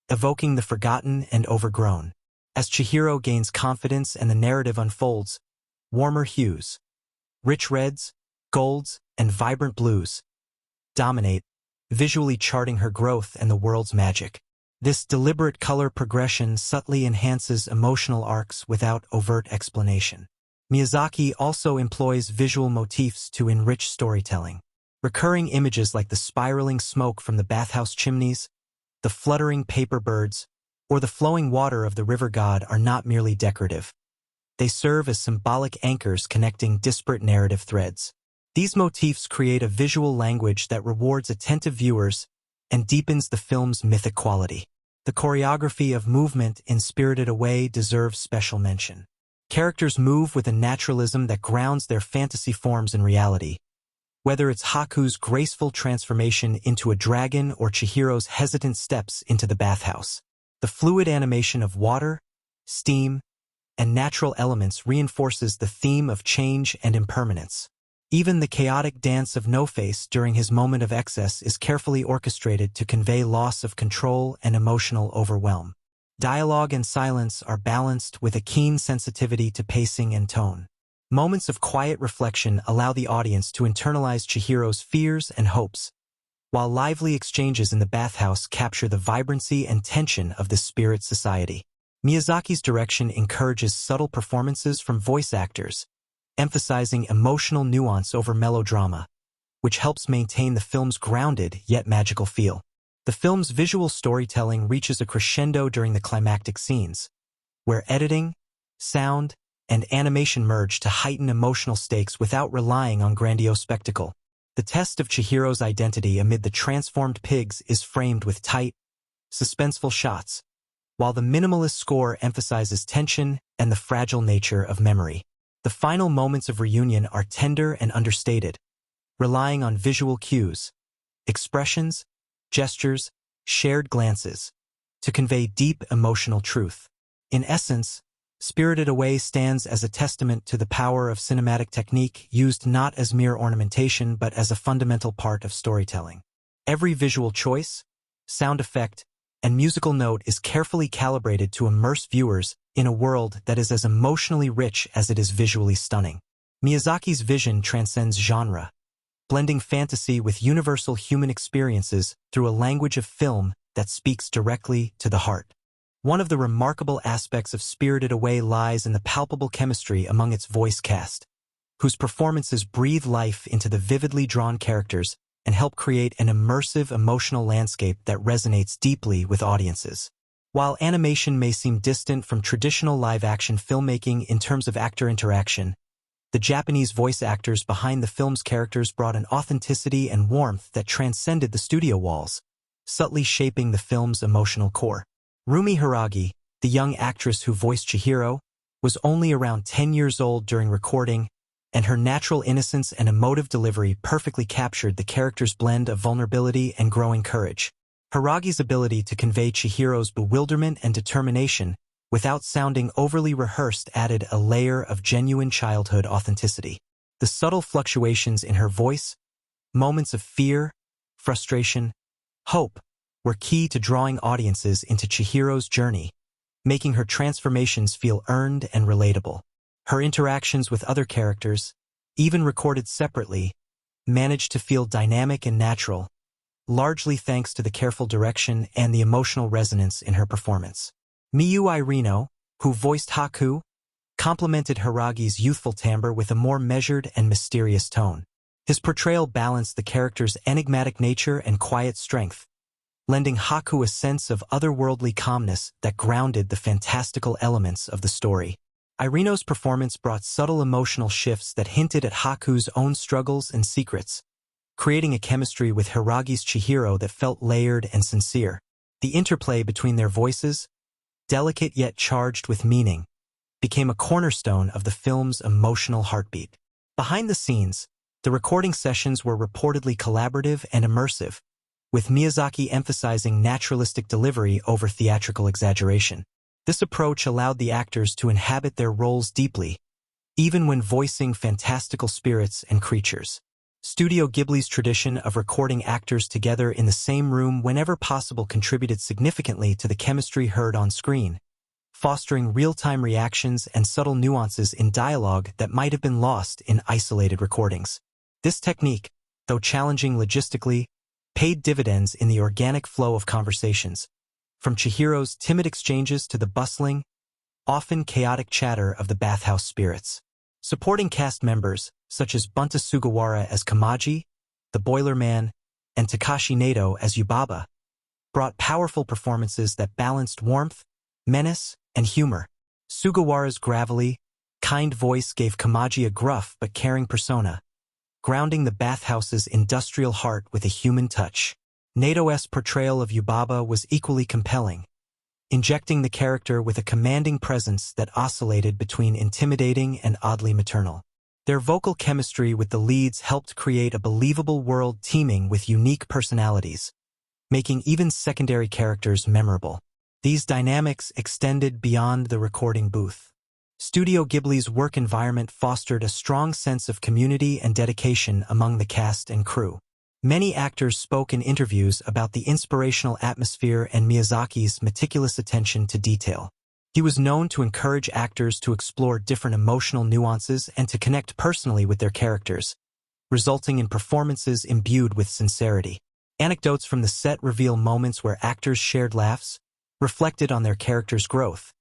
evoking the forgotten and overgrown. As Chihiro gains confidence and the narrative unfolds, warmer hues, rich reds, golds, and vibrant blues dominate, visually charting her growth and the world's magic. This deliberate color progression subtly enhances emotional arcs without overt explanation. Miyazaki also employs visual motifs to enrich storytelling. Recurring images like the spiraling smoke from the bathhouse chimneys, the fluttering paper birds, or the flowing water of the river god are not merely decorative. They serve as symbolic anchors connecting disparate narrative threads. These motifs create a visual language that rewards attentive viewers and deepens the film's mythic quality. The choreography of movement in Spirited Away deserves special mention. Characters move with a naturalism that grounds their fantasy forms in reality. Whether it's Haku's graceful transformation into a dragon or Chihiro's hesitant steps into the bathhouse, the fluid animation of water, steam, and natural elements reinforces the theme of change and impermanence. Even the chaotic dance of No-Face during his moment of excess is carefully orchestrated to convey loss of control and emotional overwhelm. Dialogue and silence are balanced with a keen sensitivity to pacing and tone. Moments of quiet reflection allow the audience to internalize Chihiro's fears and hopes, while lively exchanges in the bathhouse capture the vibrancy and tension of the spirit society. Miyazaki's direction encourages subtle performances from voice actors, emphasizing emotional nuance over melodrama, which helps maintain the film's grounded yet magical feel. The film's visual storytelling reaches a crescendo during the climactic scenes, where editing, sound, and animation merge to heighten emotional stakes without relying on grandiose spectacle. The test of Chihiro's identity amid the transformed pigs is framed with tight, suspenseful shots, while the minimalist score emphasizes tension and the fragile nature of memory. The final moments of reunion are tender and understated, relying on visual cues, expressions, gestures, shared glances, to convey deep emotional truth. In essence, Spirited Away stands as a testament to the power of cinematic technique used not as mere ornamentation but as a fundamental part of storytelling. Every visual choice, sound effect, and musical note is carefully calibrated to immerse viewers in a world that is as emotionally rich as it is visually stunning. Miyazaki's vision transcends genre, blending fantasy with universal human experiences through a language of film that speaks directly to the heart. One of the remarkable aspects of Spirited Away lies in the palpable chemistry among its voice cast, whose performances breathe life into the vividly drawn characters and help create an immersive emotional landscape that resonates deeply with audiences. While animation may seem distant from traditional live-action filmmaking in terms of actor interaction, the Japanese voice actors behind the film's characters brought an authenticity and warmth that transcended the studio walls, subtly shaping the film's emotional core. Rumi Hiragi, the young actress who voiced Chihiro, was only around 10 years old during recording, and her natural innocence and emotive delivery perfectly captured the character's blend of vulnerability and growing courage. Hiragi's ability to convey Chihiro's bewilderment and determination without sounding overly rehearsed added a layer of genuine childhood authenticity. The subtle fluctuations in her voice, moments of fear, frustration, hope, were key to drawing audiences into Chihiro's journey, making her transformations feel earned and relatable. Her interactions with other characters, even recorded separately, managed to feel dynamic and natural, largely thanks to the careful direction and the emotional resonance in her performance. Miyu Irino, who voiced Haku, complemented Hiragi's youthful timbre with a more measured and mysterious tone. His portrayal balanced the character's enigmatic nature and quiet strength, lending Haku a sense of otherworldly calmness that grounded the fantastical elements of the story. Irino's performance brought subtle emotional shifts that hinted at Haku's own struggles and secrets, creating a chemistry with Hiragi's Chihiro that felt layered and sincere. The interplay between their voices, delicate yet charged with meaning, became a cornerstone of the film's emotional heartbeat. Behind the scenes, the recording sessions were reportedly collaborative and immersive, with Miyazaki emphasizing naturalistic delivery over theatrical exaggeration. This approach allowed the actors to inhabit their roles deeply, even when voicing fantastical spirits and creatures. Studio Ghibli's tradition of recording actors together in the same room whenever possible contributed significantly to the chemistry heard on screen, fostering real-time reactions and subtle nuances in dialogue that might have been lost in isolated recordings. This technique, though challenging logistically, paid dividends in the organic flow of conversations, from Chihiro's timid exchanges to the bustling, often chaotic chatter of the bathhouse spirits. Supporting cast members, such as Bunta Sugawara as Kamaji, the Boiler Man, and Takashi Nato as Yubaba, brought powerful performances that balanced warmth, menace, and humor. Sugawara's gravelly, kind voice gave Kamaji a gruff but caring persona, grounding the bathhouse's industrial heart with a human touch. Nato's portrayal of Yubaba was equally compelling, injecting the character with a commanding presence that oscillated between intimidating and oddly maternal. Their vocal chemistry with the leads helped create a believable world teeming with unique personalities, making even secondary characters memorable. These dynamics extended beyond the recording booth. Studio Ghibli's work environment fostered a strong sense of community and dedication among the cast and crew. Many actors spoke in interviews about the inspirational atmosphere and Miyazaki's meticulous attention to detail. He was known to encourage actors to explore different emotional nuances and to connect personally with their characters, resulting in performances imbued with sincerity. Anecdotes from the set reveal moments where actors shared laughs, reflected on their characters' growth,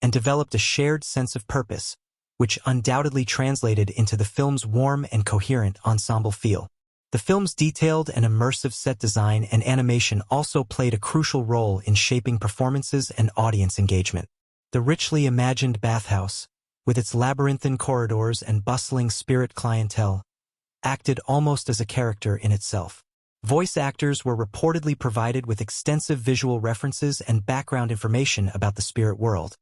and developed a shared sense of purpose, which undoubtedly translated into the film's warm and coherent ensemble feel. The film's detailed and immersive set design and animation also played a crucial role in shaping performances and audience engagement. The richly imagined bathhouse, with its labyrinthine corridors and bustling spirit clientele, acted almost as a character in itself. Voice actors were reportedly provided with extensive visual references and background information about the spirit world,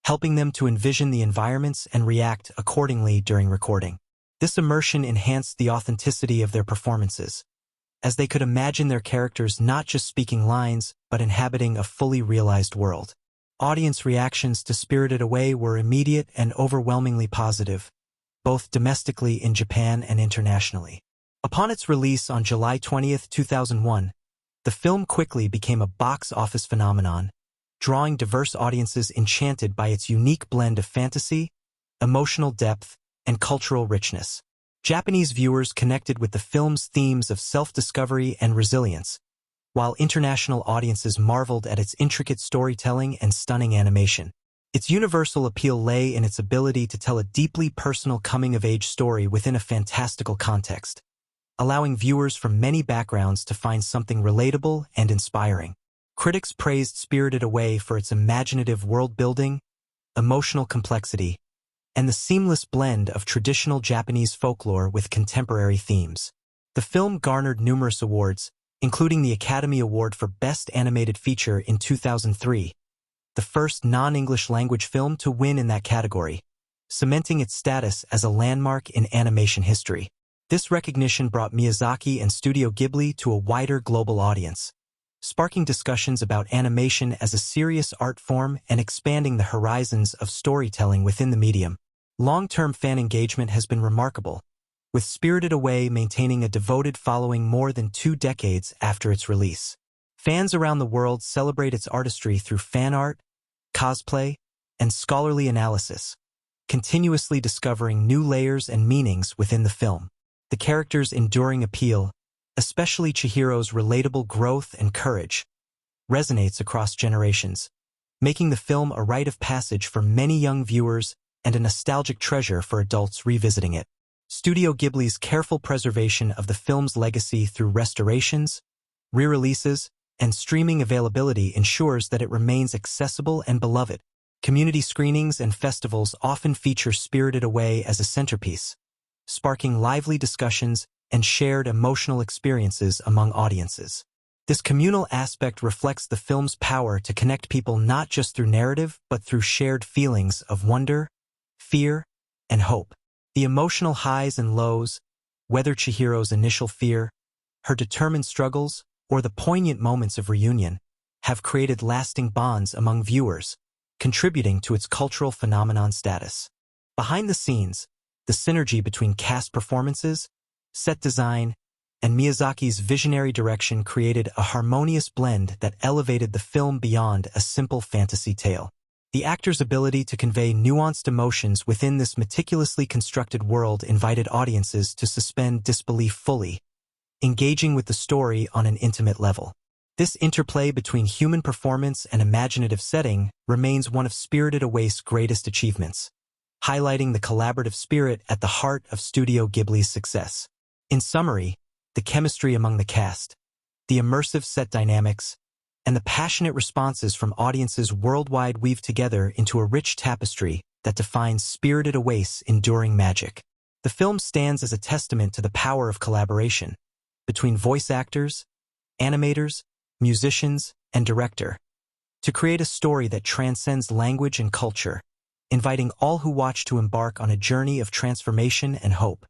helping them to envision the environments and react accordingly during recording. This immersion enhanced the authenticity of their performances, as they could imagine their characters not just speaking lines, but inhabiting a fully realized world. Audience reactions to Spirited Away were immediate and overwhelmingly positive, both domestically in Japan and internationally. Upon its release on July 20, 2001, the film quickly became a box office phenomenon, drawing diverse audiences enchanted by its unique blend of fantasy, emotional depth, and cultural richness. Japanese viewers connected with the film's themes of self-discovery and resilience, while international audiences marveled at its intricate storytelling and stunning animation. Its universal appeal lay in its ability to tell a deeply personal coming-of-age story within a fantastical context, allowing viewers from many backgrounds to find something relatable and inspiring. Critics praised Spirited Away for its imaginative world-building, emotional complexity, and the seamless blend of traditional Japanese folklore with contemporary themes. The film garnered numerous awards, including the Academy Award for Best Animated Feature in 2003, the first non-English language film to win in that category, cementing its status as a landmark in animation history. This recognition brought Miyazaki and Studio Ghibli to a wider global audience, sparking discussions about animation as a serious art form and expanding the horizons of storytelling within the medium. Long-term fan engagement has been remarkable, with Spirited Away maintaining a devoted following more than 2 decades after its release. Fans around the world celebrate its artistry through fan art, cosplay, and scholarly analysis, continuously discovering new layers and meanings within the film. The characters' enduring appeal, especially Chihiro's relatable growth and courage, resonates across generations, making the film a rite of passage for many young viewers and a nostalgic treasure for adults revisiting it. Studio Ghibli's careful preservation of the film's legacy through restorations, re-releases, and streaming availability ensures that it remains accessible and beloved. Community screenings and festivals often feature Spirited Away as a centerpiece, sparking lively discussions and shared emotional experiences among audiences. This communal aspect reflects the film's power to connect people not just through narrative, but through shared feelings of wonder, fear, and hope. The emotional highs and lows, whether Chihiro's initial fear, her determined struggles, or the poignant moments of reunion, have created lasting bonds among viewers, contributing to its cultural phenomenon status. Behind the scenes, the synergy between cast performances, set design, and Miyazaki's visionary direction created a harmonious blend that elevated the film beyond a simple fantasy tale. The actor's ability to convey nuanced emotions within this meticulously constructed world invited audiences to suspend disbelief fully, engaging with the story on an intimate level. This interplay between human performance and imaginative setting remains one of Spirited Away's greatest achievements, highlighting the collaborative spirit at the heart of Studio Ghibli's success. In summary, the chemistry among the cast, the immersive set dynamics, and the passionate responses from audiences worldwide weave together into a rich tapestry that defines Spirited Away's enduring magic. The film stands as a testament to the power of collaboration between voice actors, animators, musicians, and director, to create a story that transcends language and culture, inviting all who watch to embark on a journey of transformation and hope.